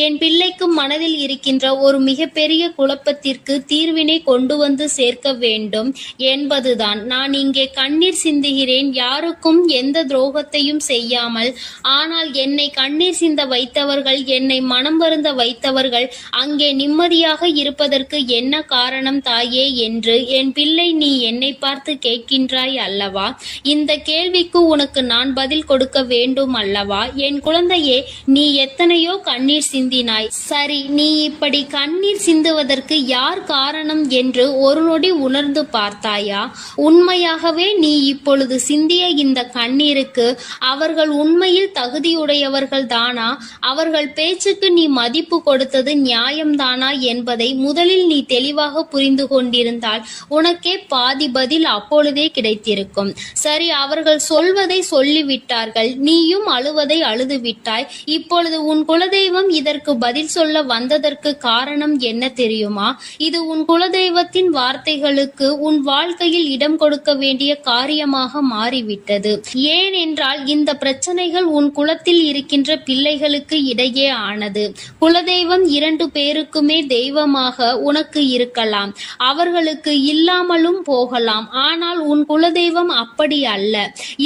என் பிள்ளைக்கு மனதில் இருக்கின்ற ஒரு மிகப்பெரிய குழப்பத்திற்கு தீர்வினை கொண்டு வந்து சேர்க்க வேண்டும் என்பதுதான். நான் இங்கே கண்ணீர் சிந்துகிறேன், யாருக்கும் எந்த துரோகத்தையும் செய்யாமல். ஆனால் என்னை கண்ணீர் சிந்த வைத்தவர்கள், என்னை மனம் வருந்த வைத்தவர்கள் அங்கே நிம்மதியாக இருப்பதற்கு என்ன காரணம் தாயே என்று என் பிள்ளை நீ என்னை பார்த்து கேட்கின்றாய் அல்லவா? இந்த கேள்விக்கு உனக்கு நான் பதில் கொடுக்க வேண்டும் அல்லவா? என் குழந்தையே, நீ எத்தனையோ கண்ணீர் சிந்தினாய். சரி, நீ இப்படி கண்ணீர் சிந்துவதற்கு யார் காரணம் என்று ஒரு நொடி உணர்ந்து பார்த்தாயா? உண்மையாகவே நீ இப்பொழுது சிந்திய இந்த கண்ணீருக்கு அவர்கள் உண்மையில் தகுதியுடையவர்கள் தானா? அவர்கள் பேச்சுக்கு நீ மதிப்பு கொடுத்தது நியாயம்தானா என்பதை முதலில் நீ தெளிவாக புரிந்து கொண்டிருந்தால் உனக்கே பாதி பதில் அப்பொழுதே கிடைத்திருக்கும். சரி, அவர்கள் சொல்வதை சொல்லிவிட்டார்கள், நீயும் அழுவதை அழுது விட்டாய். இப்பொழுது உன் குலதெய்வம் இதற்கு பதில் சொல்ல வந்ததற்கு காரணம் என்ன தெரியுமா? இது உன் குலதெய்வத்தின் வார்த்தைகளுக்கு உன் வாழ்க்கையில் இடம் கொடுக்க வேண்டிய காரியமாக மாறிவிட்டது. ஏனென்றால் இந்த பிரச்சனைகள் உன் குலத்தில் இருக்கின்ற பிள்ளைகளுக்கு இடையே ஆனது. குலதெய்வம் 2 பேருக்குமே தெய்வமாக உனக்கு இருக்கலாம், அவர்களுக்கு இல்லாமலும் போகலாம். ஆனால் உன் குலதெய்வம் அப்படி அல்ல.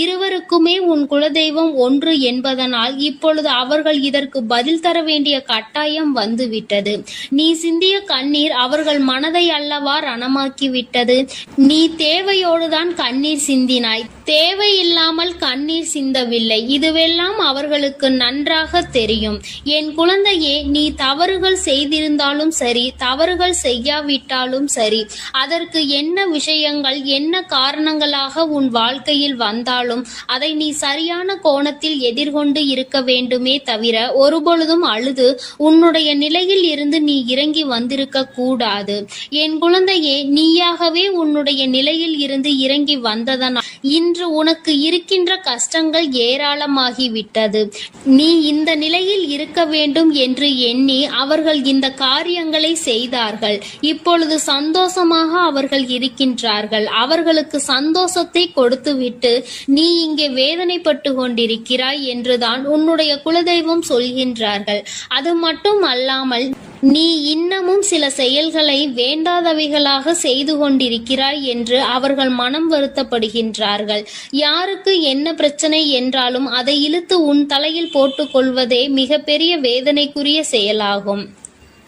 இருவருக்குமே உன் குலதெய்வம் ஒன்று என்பதனால் இப்பொழுது அவர்கள் இதற்கு பதில் தர வேண்டிய கட்டாயம் வந்துவிட்டது. நீ சிந்திய கண்ணீர் அவர்கள் மனதை அல்லவா ரணமாக்கிவிட்டது. நீ தேவையோடுதான் கண்ணீர் சிந்தினாய், தேவையில்லாமல் கண்ணீர் சிந்தவில்லை. இதுவெல்லாம் அவர்களுக்கு நன்றாக தெரியும். என் குழந்தையே, நீ தவறுகள் செய்திருந்தாலும் சரி, தவறுகள் செய்யாவிட்டாலும் சரி, அதற்கு என்ன விஷயங்கள் என்ன காரணங்களாக உன் வாழ்க்கையில் வந்தாலும் அதை நீ சரியான கோணத்தில் எதிர்கொண்டு இருக்க வேண்டுமே தவிர ஒருபொழுதும் அழுது உன்னுடைய நிலையில் இருந்து நீ இறங்கி வந்திருக்க கூடாது. என் குழந்தையே, நீயாகவே உன்னுடைய நிலையில் இருந்து இறங்கி வந்ததனால் இன்று உனக்கு இருக்கின்ற கஷ்டங்கள் ஏராளமாகிவிட்டது. நீ இந்த நிலையில் இருக்க வேண்டும் என்று எண்ணி அவர்கள் இந்த காரியங்களை செய்தார்கள். இப்பொழுது சந்தோஷமாக அவர்கள் இருக்கின்றார்கள். அவர்களுக்கு சந்தோஷத்தை கொடுத்துவிட்டு நீ இங்கே வேதனைப்பட்டு கொண்டிருக்கிறாய் என்றுதான் உன்னுடைய குலதெய்வம் சொல்கின்றார்கள். அது மட்டும் அல்லாமல் நீ இன்னமும் சில செயல்களை வேண்டாதவைகளாக செய்து கொண்டிருக்கிறாய் என்று அவர்கள் மனம் வருத்தப்படுகின்றார்கள். யாருக்கு என்ன பிரச்சனை என்றாலும் அதை இழுத்து உன் தலையில் போட்டுக் கொள்வதே மிகப்பெரிய வேதனைக்குரிய செயலாகும்.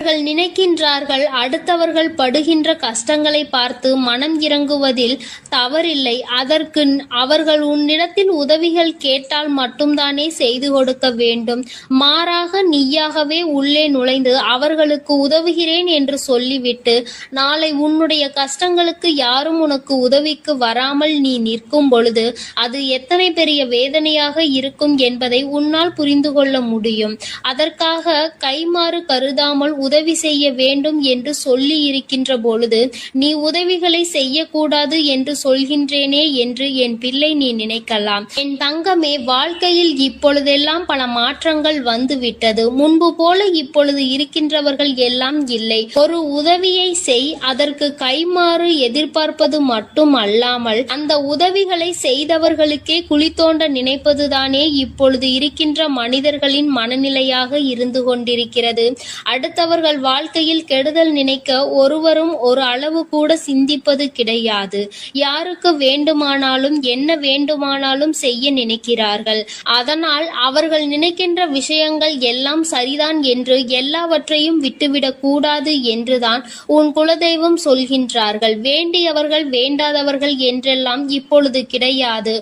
அவர்கள் நினைக்கின்றார்கள் அடுத்தவர்கள் படுகின்ற கஷ்டங்களை பார்த்து மனம் இறங்குவதில் தவறில்லை. அதற்கு அவர்கள் உன்னிடத்தில் உதவிகள் கேட்டால் மட்டும்தானே செய்து கொடுக்க வேண்டும். மாறாக நீயாகவே உள்ளே நுழைந்து அவர்களுக்கு உதவுகிறேன் என்று சொல்லிவிட்டு நாளை உன்னுடைய கஷ்டங்களுக்கு யாரும் உனக்கு உதவிக்கு வராமல் நீ நிற்கும் பொழுது அது எத்தனை பெரிய வேதனையாக இருக்கும் என்பதை உன்னால் புரிந்து கொள்ள முடியும். அதற்காக கைமாறு கருதாமல் உதவி செய்ய வேண்டும் என்று சொல்லி இருக்கின்ற பொழுது நீ உதவிகளை செய்யக்கூடாது என்று சொல்கின்றேனே என்று என் பிள்ளை நீ நினைக்கலாம். என் தங்கமே, வாழ்க்கையில் இப்பொழுதெல்லாம் பல மாற்றங்கள் வந்துவிட்டது. முன்பு போல இப்பொழுது இருக்கின்றவர்கள் எல்லாம் இல்லை. ஒரு உதவியை செய், அதற்கு கைமாறு எதிர்பார்ப்பது மட்டும் அல்லாமல் அந்த உதவிகளை செய்தவர்களுக்கே குழி தோண்ட நினைப்பதுதானே இப்பொழுது இருக்கின்ற மனிதர்களின் மனநிலையாக இருந்து கொண்டிருக்கிறது. அடுத்தவர்கள் வாழ்க்கையில் கெடுதல் நினைக்க ஒருவரும் ஒரு அளவு கூட சிந்திப்பது கிடையாது. யாருக்கு வேண்டுமானாலும் என்ன வேண்டுமானாலும் செய்ய நினைக்கிறார்கள். அதனால் அவர்கள் நினைக்கின்ற விஷயங்கள் எல்லாம் சரிதான் என்று எல்லாவற்றையும் விட்டுவிடக் கூடாது என்றுதான் உன் குலதெய்வம் சொல்கின்றார்கள். வேண்டியவர்கள் வேண்டாதவர்கள் என்றெல்லாம் இப்பொழுது கிடையாது.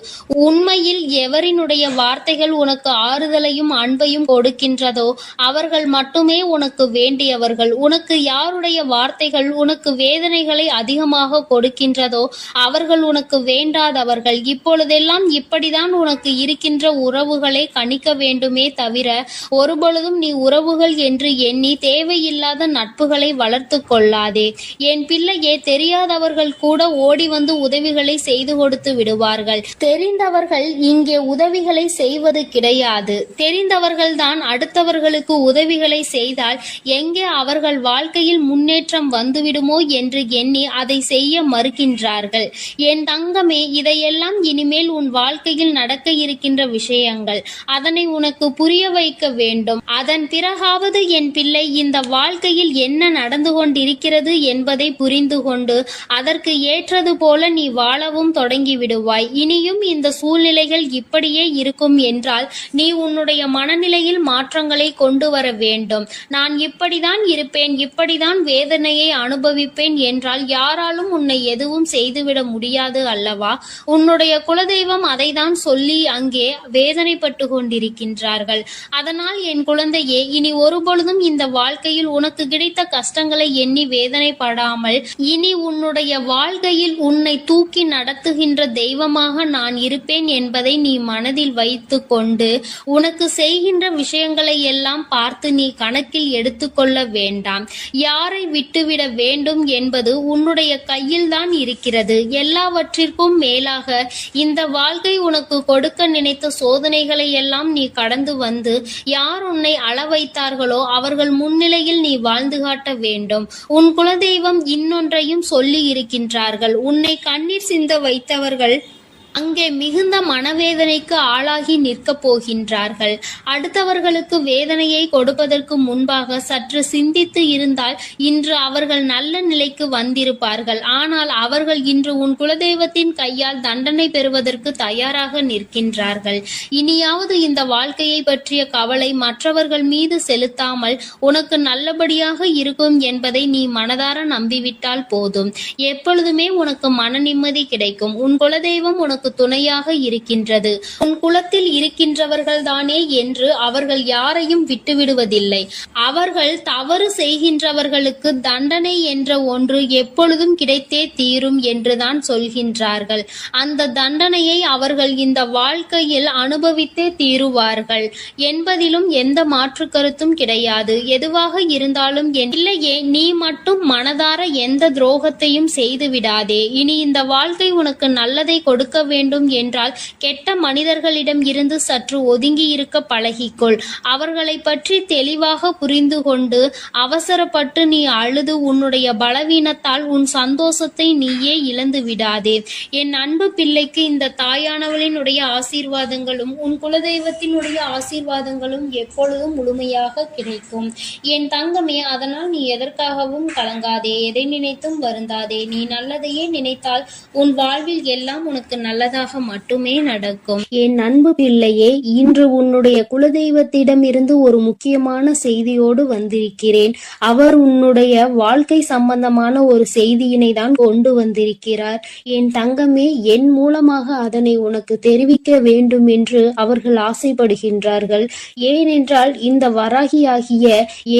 உண்மையில் எவரினுடைய வார்த்தைகள் உனக்கு ஆறுதலையும் அன்பையும் கொடுக்கின்றதோ அவர்கள் மட்டுமே உனக்கு வேண்டியவர்கள். உனக்கு யாருடைய வார்த்தைகள் உனக்கு வேதனைகளை அதிகமாக கொடுக்கின்றதோ அவர்கள் உனக்கு வேண்டாதவர்கள். இப்பொழுதெல்லாம் இப்படிதான் உனக்கு இருக்கின்ற உறவுகளை கணிக்க வேண்டுமே தவிர ஒருபொழுதும் நீ உறவுகள் என்று எண்ணி தேவையில்லாத நட்புகளை வளர்த்து கொள்ளாதே. என் பிள்ளையே, தெரியாதவர்கள் கூட ஓடி வந்து உதவிகளை செய்து கொடுத்து விடுவார்கள். தெரிந்தவர்கள் இங்கே உதவிகளை செய்வது கிடையாது. தெரிந்தவர்கள்தான் அடுத்தவர்களுக்கு உதவிகளை செய்தால் எங்கே அவர்கள் வாழ்க்கையில் முன்னேற்றம் வந்துவிடுமோ என்று எண்ணி அதை செய்ய மறுக்கின்றார்கள். என் தங்கமே, இதையெல்லாம் இனிமேல் உன் வாழ்க்கையில் நடக்க இருக்கின்ற விஷயங்கள். அதனை உனக்கு புரிய வைக்க வேண்டும். அதன் பிறகாவது என் பிள்ளை இந்த வாழ்க்கையில் என்ன நடந்து கொண்டிருக்கிறது என்பதை புரிந்து கொண்டு அதற்கு ஏற்றது போல நீ வாழவும் தொடங்கி விடுவாய். இனியும் இந்த சூழ்நிலைகள் இப்படியே இருக்கும் என்றால் நீ உன்னுடைய மனநிலையில் மாற்றங்களை கொண்டு வர வேண்டும். நான் இப்படிதான் இருப்பேன், இப்படிதான் வேதனையை அனுபவிப்பேன் என்றால் யாராலும் உன்னை எதுவும் செய்துவிட முடியாது அல்லவா? உன்னுடைய குலதெய்வம் அதை தான் சொல்லி அங்கே வேதனைப்பட்டு கொண்டிருக்கின்றார்கள். அதனால் என் குழந்தையே, இனி ஒருபொழுதும் இந்த வாழ்க்கையில் உனக்கு கிடைத்த கஷ்டங்களை எண்ணி வேதனைப்படாமல் இனி உன்னுடைய வாழ்க்கையில் உன்னை தூக்கி நடத்துகின்ற தெய்வமாக நான் இருப்பேன் என்பதை நீ மனதில் வைத்து கொண்டு உனக்கு செய்கின்ற விஷயங்களை எல்லாம் பார்த்து நீ கணக்கில் எடுத்துக்கொள்ள வேண்டாம். யாரை விட்டுவிட வேண்டும் என்பது உன்னுடைய கையில் தான் இருக்கிறது. எல்லாவற்றிற்கும் மேலாக இந்த வாழ்க்கை உனக்கு கொடுக்க நினைத்த சோதனைகளை எல்லாம் நீ கடந்து வந்து யார் உன்னை அள வைத்தார்களோ அவர்கள் முன்னிலையில் நீ வாழ்ந்து காட்ட வேண்டும். உன் குலதெய்வம் இன்னொன்றையும் சொல்லி இருக்கின்றார்கள். உன்னை கண்ணீர் சிந்த வைத்தவர்கள் அங்கே மிகுந்த மனவேதனைக்கு ஆளாகி நிற்கப் போகின்றார்கள். அடுத்தவர்களுக்கு வேதனையை கொடுப்பதற்கு முன்பாக சற்று சிந்தித்து இருந்தால் இன்று அவர்கள் நல்ல நிலைக்கு வந்திருப்பார்கள். ஆனால் அவர்கள் இன்று உன் குலதெய்வத்தின் கையால் தண்டனை பெறுவதற்கு தயாராக நிற்கின்றார்கள். இனியாவது இந்த வாழ்க்கையை பற்றிய கவலை மற்றவர்கள் மீது செலுத்தாமல் உனக்கு நல்லபடியாக இருக்கும் என்பதை நீ மனதார நம்பிவிட்டால் போதும். எப்பொழுதுமே உனக்கு மன நிம்மதி கிடைக்கும். உன் குலதெய்வம் உனக்கு துணையாக இருக்கின்றது. உன் குலத்தில் இருக்கின்றவர்கள் தானே என்று அவர்கள் யாரையும் விட்டுவிடுவதில்லை. அவர்கள் தவறு செய்கின்றவர்களுக்கு தண்டனை என்ற ஒன்று எப்பொழுதும் கிடைத்தே தீரும் என்றுதான் சொல்கின்றார்கள். அந்த தண்டனையை அவர்கள் இந்த வாழ்க்கையில் அனுபவித்தே தீருவார்கள் என்பதிலும் எந்த மாற்று கருத்தும் கிடையாது. எதுவாக இருந்தாலும் என் பிள்ளையே, நீ மட்டும் மனதார எந்த துரோகத்தையும் செய்து விடாதே. இனி இந்த வாழ்க்கை உனக்கு நல்லதை கொடுக்க வேண்டும் என்றால் கெட்ட மனிதர்களிடம் இருந்து சற்று ஒதுங்கி இருக்க பழகிக்கொள். அவர்களை பற்றி தெளிவாக புரிந்து கொண்டு அவசரப்பட்டு நீ அழுது உன்னுடைய பலவீனத்தால் உன் சந்தோஷத்தை நீயே இழந்து விடாதே. என் அன்பு பிள்ளைக்கு இந்த தாயானவளினுடைய ஆசீர்வாதங்களும் உன் குலதெய்வத்தினுடைய ஆசீர்வாதங்களும் எப்பொழுதும் முழுமையாக கிடைக்கும். என் தங்கமே, அதனால் நீ எதற்காகவும் கலங்காதே, எதை நினைத்தும் வருந்தாதே. நீ நல்லதையே நினைத்தால் உன் வாழ்வில் எல்லாம் உனக்கு நல்ல நல்லதாக மட்டுமே நடக்கும். என் அன்பு பிள்ளையே, இன்று உன்னுடைய குலதெய்வத்திடம் இருந்து ஒரு முக்கியமான செய்தியோடு வந்திருக்கிறேன். அவர் உன்னுடைய வாழ்க்கை சம்பந்தமான ஒரு செய்தியினை தான் கொண்டு வந்திருக்கிறார். என் தங்கமே, என் மூலமாக அதனை உனக்கு தெரிவிக்க வேண்டும் என்று அவர்கள் ஆசைப்படுகின்றார்கள். ஏனென்றால் இந்த வராகியாகிய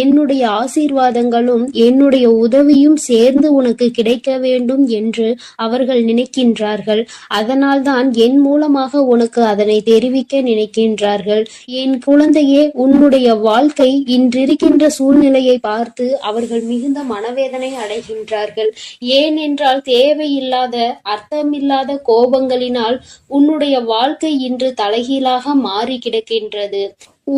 என்னுடைய ஆசீர்வாதங்களும் என்னுடைய உதவியும் சேர்ந்து உனக்கு கிடைக்க வேண்டும் என்று அவர்கள் நினைக்கின்றார்கள். அதனால்தான் என் மூலமாக உனக்கு அதனை தெரிவிக்க நினைக்கின்றார்கள். என் குழந்தையே, உன்னுடைய வாழ்க்கை இன்றிருக்கின்ற சூழ்நிலையை பார்த்து அவர்கள் மிகுந்த மனவேதனை அடைகின்றார்கள். ஏனென்றால் தேவையில்லாத அர்த்தமில்லாத கோபங்களினால் உன்னுடைய வாழ்க்கை இன்று தலைகீழாக மாறி கிடக்கின்றது.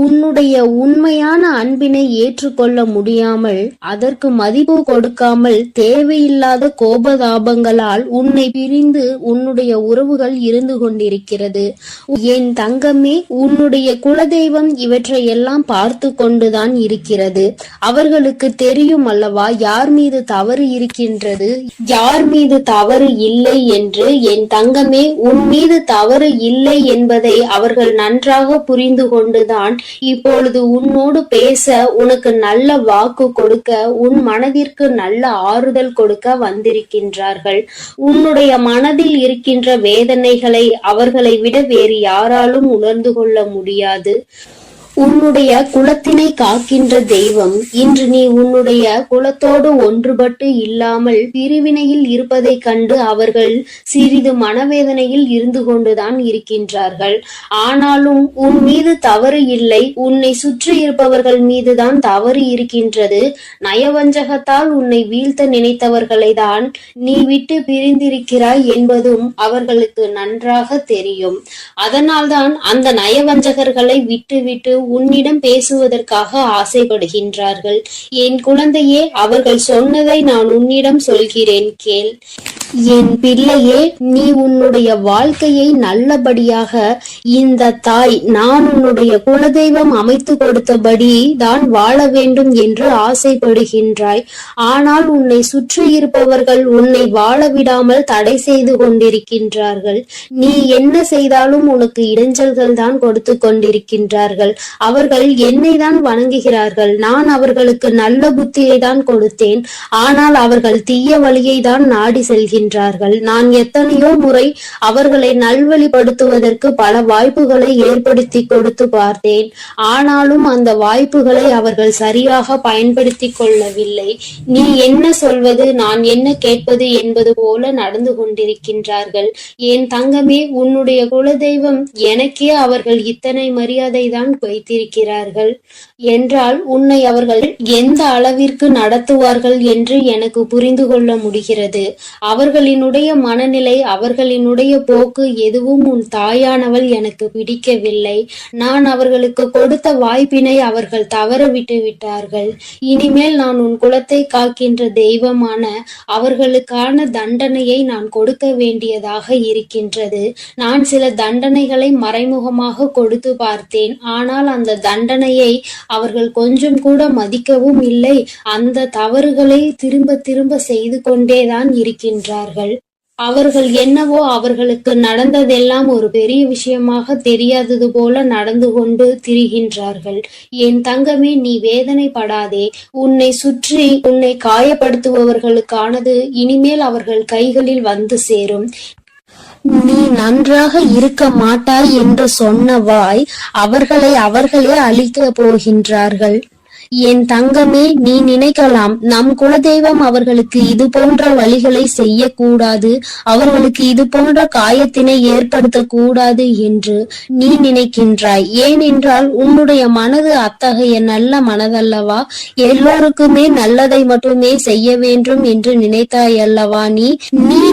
உன்னுடைய உண்மையான அன்பினை ஏற்றுக்கொள்ள முடியாமல், அதற்கு மதிப்பு கொடுக்காமல், தேவையில்லாத கோபதாபங்களால் உன்னை பிரிந்து உன்னுடைய உறவுகள் இருந்து கொண்டிருக்கிறது. என் தங்கமே, உன்னுடைய குலதெய்வம் இவற்றை எல்லாம் பார்த்து கொண்டுதான் இருக்கிறது. அவர்களுக்கு தெரியும் அல்லவா யார் மீது தவறு இருக்கின்றது, யார் மீது தவறு இல்லை என்று. என் தங்கமே, உன் மீது தவறு இல்லை என்பதை அவர்கள் நன்றாக புரிந்து கொண்டுதான் இப்பொழுது உன்னோடு பேச, உனக்கு நல்ல வாக்கு கொடுக்க, உன் மனதிற்கு நல்ல ஆறுதல் கொடுக்க வந்திருக்கின்றார்கள். உன்னுடைய மனதில் இருக்கின்ற வேதனைகளை அவர்களை விட வேறு யாராலும் உணர்ந்து கொள்ள முடியாது. உன்னுடைய குலத்தினை காக்கின்ற தெய்வம் இன்று நீ உன்னுடைய குலத்தோடு ஒன்றுபட்டு இல்லாமல் பிரிவினையில் இருப்பதை கண்டு அவர்கள் சிறிது மனவேதனையில் இருந்து கொண்டுதான் இருக்கின்றார்கள். ஆனாலும் உன் மீது தவறு இல்லை, உன்னை சுற்றி இருப்பவர்கள் மீதுதான் தவறு இருக்கின்றது. நயவஞ்சகத்தால் உன்னை வீழ்த்த நினைத்தவர்களை தான் நீ விட்டு பிரிந்திருக்கிறாய் என்பதும் அவர்களுக்கு நன்றாக தெரியும். அதனால்தான் அந்த நயவஞ்சகர்களை விட்டு உன்னிடம் பேசுவதற்காக ஆசைப்படுகின்றார்கள். என் குழந்தையே, அவர்கள் சொன்னதை நான் உன்னிடம் சொல்கிறேன், கேள். என் பிள்ளையே, நீ உன்னுடைய வாழ்க்கையை நல்லபடியாக இந்த தாய் நான் உன்னுடைய குலதெய்வம் அமைத்து கொடுத்தபடி தான் வாழ வேண்டும் என்று ஆசைப்படுகின்றாய். ஆனால் உன்னை சுற்றி இருப்பவர்கள் உன்னை வாழ விடாமல் தடை செய்து கொண்டிருக்கின்றார்கள். நீ என்ன செய்தாலும் உனக்கு இடைஞ்சல்கள் தான் கொடுத்து கொண்டிருக்கின்றார்கள். அவர்கள் என்னை தான் வணங்குகிறார்கள். நான் அவர்களுக்கு நல்ல புத்தியை தான் கொடுத்தேன். ஆனால் அவர்கள் தீய வழியை தான் நாடி செல்கின்றார்கள். நான் எத்தனையோ முறை அவர்களை நல்வழிப்படுத்துவதற்கு பல வாய்ப்புகளை ஏற்படுத்தி கொடுத்து பார்த்தேன். ஆனாலும் அந்த வாய்ப்புகளை அவர்கள் சரியாக பயன்படுத்தி கொள்ளவில்லை. நீ என்ன சொல்வது, நான் என்ன கேட்பது என்பது போல நடந்து கொண்டிருக்கின்றார்கள். என் தங்கமே, உன்னுடைய குலதெய்வம் எனக்கே அவர்கள் இத்தனை மரியாதை தான் வைத்திருக்கிறார்கள் என்றால் உன்னை அவர்கள் எந்த அளவிற்கு நடத்துவார்கள் என்று எனக்கு புரிந்து கொள்ள முடிகிறது. அவர்களினுடைய மனநிலை, அவர்களினுடைய போக்கு எதுவும் உன் தாயானவள் எனக்கு பிடிக்கவில்லை. நான் அவர்களுக்கு கொடுத்த வாய்ப்பினை அவர்கள் தவற விட்டு விட்டார்கள். இனிமேல் நான் உன் குலத்தை காக்கின்ற தெய்வமான அவர்களுக்கான தண்டனையை நான் கொடுக்க வேண்டியதாக இருக்கின்றது. நான் சில தண்டனைகளை மறைமுகமாக கொடுத்து பார்த்தேன். ஆனால் அந்த தண்டனையை அவர்கள் கொஞ்சம் கூட மதிக்கவும் இல்லை. அந்த தவறுகளை திரும்ப திரும்ப செய்து கொண்டேதான் இருக்கின்றார்கள். அவர்கள் என்னவோ அவர்களுக்கு நடந்ததெல்லாம் ஒரு பெரிய விஷயமாக தெரியாதது போல நடந்து கொண்டு திரிகின்றார்கள். என் தங்கமே, நீ வேதனைப்படாதே. உன்னை சுற்றி உன்னை காயப்படுத்துபவர்களுக்கானது இனிமேல் அவர்கள் கைகளில் வந்து சேரும். நீ நன்றாக இருக்க மாட்டாய் என்று சொன்ன வாய் அவர்களே அழிக்க போகின்றார்கள். என் தங்கமே, நீ நினைக்கலாம் நம் குலதெய்வம் அவர்களுக்கு இது போன்ற வழிகளை செய்யக்கூடாது, அவர்களுக்கு இது போன்ற காயத்தினை ஏற்படுத்த கூடாது என்று நீ நினைக்கின்றாய். ஏனென்றால் உன்னுடைய மனது அத்தகைய நல்ல மனதல்லவா? எல்லோருக்குமே நல்லதை மட்டுமே செய்ய வேண்டும் என்று நினைத்தாய் அல்லவா? நீ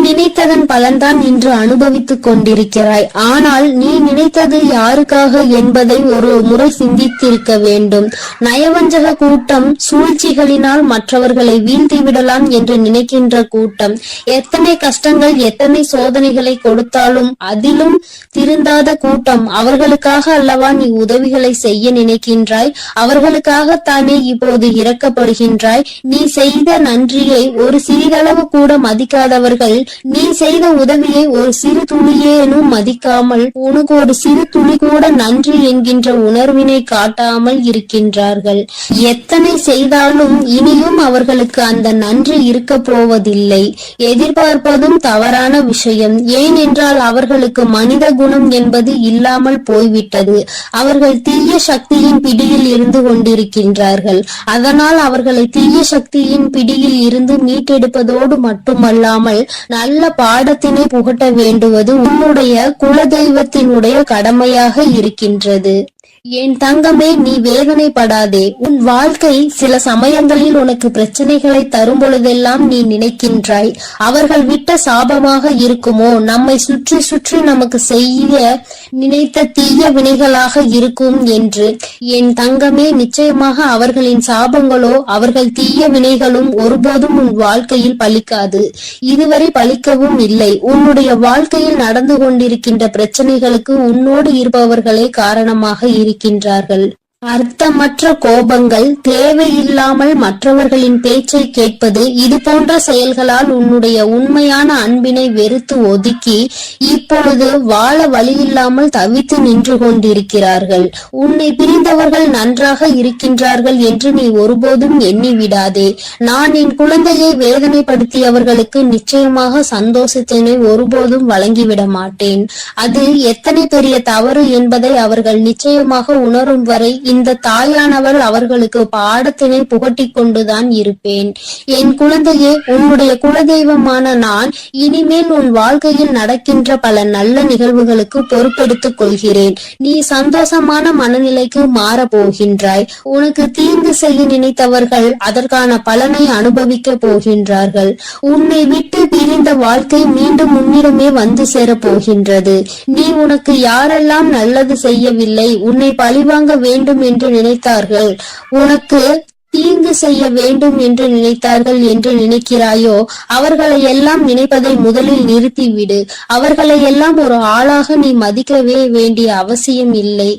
நினைத்ததன் பலன்தான் இன்று அனுபவித்துக் கொண்டிருக்கிறாய். ஆனால் நீ நினைத்தது யாருக்காக என்பதை ஒரு முறை சிந்தித்திருக்க வேண்டும். நயவஞ்சக தெரியாத கூட்டம், சூழ்ச்சிகளினால் மற்றவர்களை வீழ்த்தி விடலாம் என்று நினைக்கின்ற கூட்டம். எத்தனை கஷ்டங்கள், எத்தனை சோதனைகளை கொடுத்தாலும் அதிலும் திருந்தாத கூட்டம். அவர்களுக்காக அல்லவா நீ உதவிகளை செய்ய நினைக்கின்றாய்? அவர்களுக்காகத்தானே இப்போது இரக்கப்படுகின்றாய்? நீ செய்த நன்றியை ஒரு சிறிதளவு கூட மதிக்காதவர்கள், நீ செய்த உதவியை ஒரு சிறு துளியேனும் மதிக்காமல், உனக்கு ஒரு சிறு துளி கூட நன்றி என்கின்ற உணர்வினை காட்டாமல் இருக்கின்றார்கள். எத்தனை செய்தாலும் இனியும் அவர்களுக்கு அந்த நன்றி இருக்க போவதில்லை. எதிர்பார்ப்பதும் தவறான விஷயம். ஏனென்றால் அவர்களுக்கு மனித குணம் என்பது இல்லாமல் போய்விட்டது. அவர்கள் தீய சக்தியின் பிடியில் இருந்து கொண்டிருக்கின்றார்கள். அதனால் அவர்களை தீய சக்தியின் பிடியில் இருந்து மீட்டெடுப்பதோடு மட்டுமல்லாமல் நல்ல பாடத்தினை புகட்ட வேண்டுவது உன்னுடைய குலதெய்வத்தினுடைய கடமையாக இருக்கின்றது. என் தங்கமே, நீ வேதனைப்படாதே. உன் வாழ்க்கை சில சமயங்களில் உனக்கு பிரச்சனைகளை தரும் பொழுதெல்லாம் நீ நினைக்கின்றாய், அவர்கள் விட்ட சாபமாக இருக்குமோ, நம்மை சுற்றி சுற்றி நமக்கு செய்ய நினைத்த தீய வினைகளாக இருக்கும் என்று. என் தங்கமே, நிச்சயமாக அவர்களின் சாபங்களோ அவர்கள் தீய வினைகளும் ஒருபோதும் உன் வாழ்க்கையில் பலிக்காது. இதுவரை பலிக்கவும் இல்லை. உன்னுடைய வாழ்க்கையில் நடந்து கொண்டிருக்கின்ற பிரச்சனைகளுக்கு உன்னோடு இருப்பவர்களே காரணமாக இருக்கின்றார்கள். அர்த்தமற்ற கோபங்கள், தேவையில்லாமல் மற்றவர்களின் பேச்சை கேட்பது, இது போன்ற செயல்களால் உன்னுடைய உண்மையான அன்பினை வெறுத்து ஒதுக்கி இப்பொழுது வாழ வழியில்லாமல் தவித்து நின்று கொண்டிருக்கிறார்கள். உன்னை பிரிந்தவர்கள் நன்றாக இருக்கின்றார்கள் என்று நீ ஒருபோதும் எண்ணி விடாதே. நான் என் குழந்தையை வேதனைப்படுத்தியவர்களுக்கு நிச்சயமாக சந்தோஷத்தினை ஒருபோதும் வழங்கிவிட மாட்டேன். அது எத்தனை பெரிய தவறு என்பதை அவர்கள் நிச்சயமாக உணரும் வரை இந்த தாயானவள் அவர்களுக்கு பாடத்தினை புகட்டிக் கொண்டுதான் இருப்பேன். என் குழந்தையே, உன்னுடைய குலதெய்வமான நான் இனிமேல் உன் வாழ்க்கையில் நடக்கின்ற பல நல்ல நிகழ்வுகளுக்கு பொறுப்பெடுத்துக் கொள்கிறேன். நீ சந்தோஷமான மனநிலைக்கு மாற போகின்றாய். உனக்கு தீங்கு செய்ய நினைத்தவர்கள் அதற்கான பலனை அனுபவிக்க போகின்றார்கள். உன்னை விட்டு பிரிந்த வாழ்க்கை மீண்டும் உன்னிடமே வந்து சேர போகின்றது. நீ உனக்கு யாரெல்லாம் நல்லது செய்யவில்லை, உன்னை பழிவாங்க வேண்டும் என்று நினைத்தார்கள், உனக்கு தீங்கு செய்ய வேண்டும் என்று நினைத்தார்கள் என்று நினைக்கிறாயோ, அவர்களை எல்லாம் நினைப்பதை முதலில் நிறுத்திவிடு. அவர்களை எல்லாம் ஒரு ஆளாக நீ மதிக்கவே வேண்டிய அவசியம் இல்லை.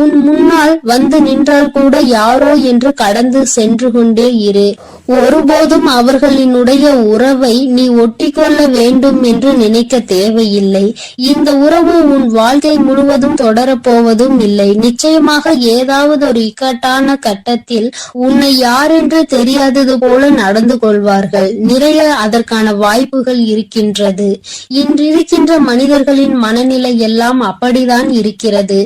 உன் முன்னால் வந்து நின்றால் கூட யாரோ என்று கடந்து சென்று கொண்டே இரு. ஒருபோதும் அவர்களினுடைய உறவை நீ ஒட்டிக்கொள்ள வேண்டும் என்று நினைக்க தேவையில்லை. இந்த உறவு உன் வாழ்க்கை முழுவதும் தொடரப்போவதும் இல்லை. நிச்சயமாக ஏதாவது ஒரு இக்கட்டான கட்டத்தில் உன்னை யாரென்று தெரியாதது போல நடந்து கொள்வார்கள். நிறைய அதற்கான வாய்ப்புகள் இருக்கின்றது. இன்றிருக்கின்ற மனிதர்களின் மனநிலை எல்லாம் அப்படிதான் இருக்கிறது.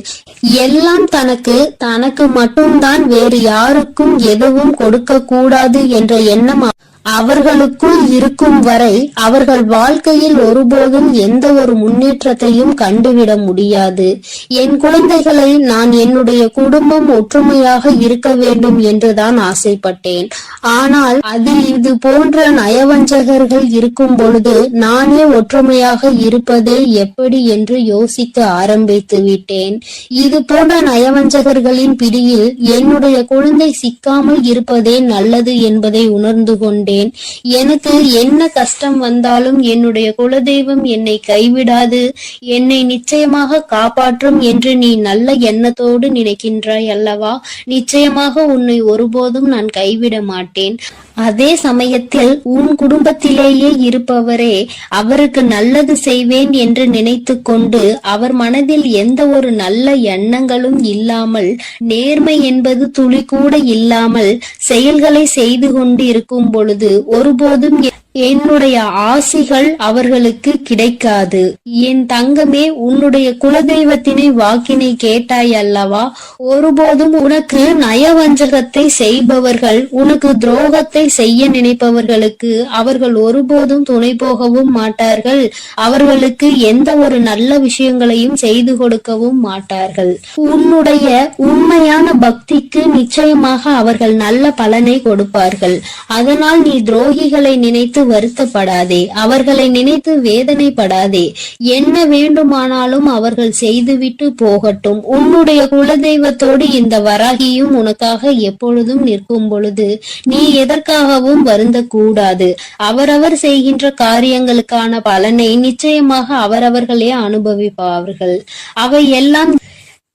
எல்லாம் தனக்கு மட்டும்தான், வேறு யாருக்கும் எதுவும் கொடுக்க கூடாது என்ற எண்ணம் அவர்களுக்குள் இருக்கும் வரை அவர்கள் வாழ்க்கையில் ஒருபோதும் எந்த ஒரு முன்னேற்றத்தையும் கண்டுவிட முடியாது. என் குழந்தைகளை நான் என்னுடைய குடும்பம் ஒற்றுமையாக இருக்க வேண்டும் என்றுதான் ஆசைப்பட்டேன். ஆனால் அதில் இது போன்ற நயவஞ்சகர்கள் இருக்கும் பொழுது நானே ஒற்றுமையாக இருப்பதே எப்படி என்று யோசிக்க ஆரம்பித்து விட்டேன். இது போன்ற நயவஞ்சகர்களின் பிடியில் என்னுடைய குழந்தை சிக்காமல் இருப்பதே நல்லது என்பதை உணர்ந்து கொண்டேன். எனக்கு என்ன கஷ்டம் வந்தாலும் என்னுடைய குலதெய்வம் என்னை கைவிடாது, என்னை நிச்சயமாக காப்பாற்றும் என்று நீ நல்ல எண்ணத்தோடு நினைக்கின்றாய் அல்லவா? நிச்சயமாக உன்னை ஒருபோதும் நான் கைவிட மாட்டேன். அதே சமயத்தில் உன் குடும்பத்திலேயே இருப்பவரே அவருக்கு நல்லது செய்வேன் என்று நினைத்து கொண்டு அவர் மனதில் எந்த ஒரு நல்ல எண்ணங்களும் இல்லாமல், நேர்மை என்பது துளி கூட இல்லாமல் செயல்களை செய்து கொண்டு இருக்கும் பொழுது ஒருபோதும் என்னுடைய ஆசிகள் அவர்களுக்கு கிடைக்காது. என் தங்கமே, உன்னுடைய குலதெய்வத்தினை வாக்கினை கேட்டாய் அல்லவா? ஒருபோதும் உனக்கு நயவஞ்சகத்தை செய்பவர்கள், உனக்கு துரோகத்தை செய்ய நினைப்பவர்களுக்கு அவர்கள் ஒருபோதும் துணை போகவும் மாட்டார்கள். அவர்களுக்கு எந்த ஒரு நல்ல விஷயங்களையும் செய்து கொடுக்கவும் மாட்டார்கள். உன்னுடைய உண்மையான பக்திக்கு நிச்சயமாக அவர்கள் நல்ல பலனை கொடுப்பார்கள். அதனால் நீ துரோகிகளை நினைத்து வருத்தப்படாதே, அவர்களை நினைத்து வேதனைப்படாதே. என்ன வேண்டுமானாலும் அவர்கள் செய்துவிட்டு போகட்டும். உன்னுடைய குலதெய்வத்தோடு இந்த வராகியும் உனக்காக எப்பொழுதும் நிற்கும் பொழுது நீ எதற்காகவும் வருந்தக் கூடாது. அவரவர் செய்கின்ற காரியங்களுக்கான பலனை நிச்சயமாக அவரவர்களே அனுபவிப்பார்கள். அவை எல்லாம்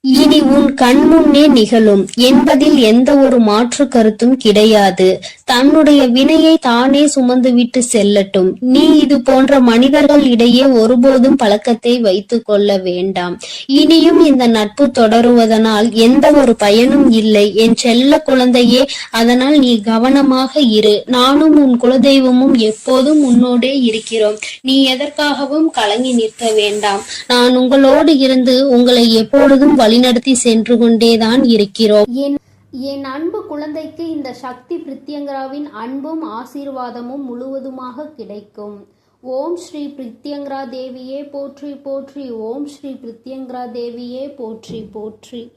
இனி உன் கண்முன்னே நிகழும் என்பதில் எந்த ஒரு மாற்று கருத்தும் கிடையாது. தன்னுடைய வினையை தானே சுமந்துவிட்டு செல்லட்டும். நீ இது போன்ற மனிதர்கள் இடையே ஒருபோதும் பழக்கத்தை வைத்துக் கொள்ள வேண்டாம். இனியும் இந்த நட்பு தொடருவதனால் எந்த ஒரு பயனும் இல்லை என் செல்ல குழந்தையே. அதனால் நீ கவனமாக இரு. நானும் உன் குலதெய்வமும் எப்போதும் உன்னோடே இருக்கிறோம். நீ எதற்காகவும் கலங்கி நிற்க வேண்டாம். நான் உங்களோடு இருந்து உங்களை எப்பொழுதும் வழிநடத்தி சென்று கொண்டேதான் இருக்கிறோம். என் அன்பு குழந்தைக்கு இந்த சக்தி பிரித்யங்கராவின் அன்பும் ஆசீர்வாதமும் முழுவதுமாக கிடைக்கும். ஓம் ஸ்ரீ பிரித்யங்கரா தேவியே போற்றி போற்றி. ஓம் ஸ்ரீ பிரித்யங்கரா தேவியே போற்றி போற்றி.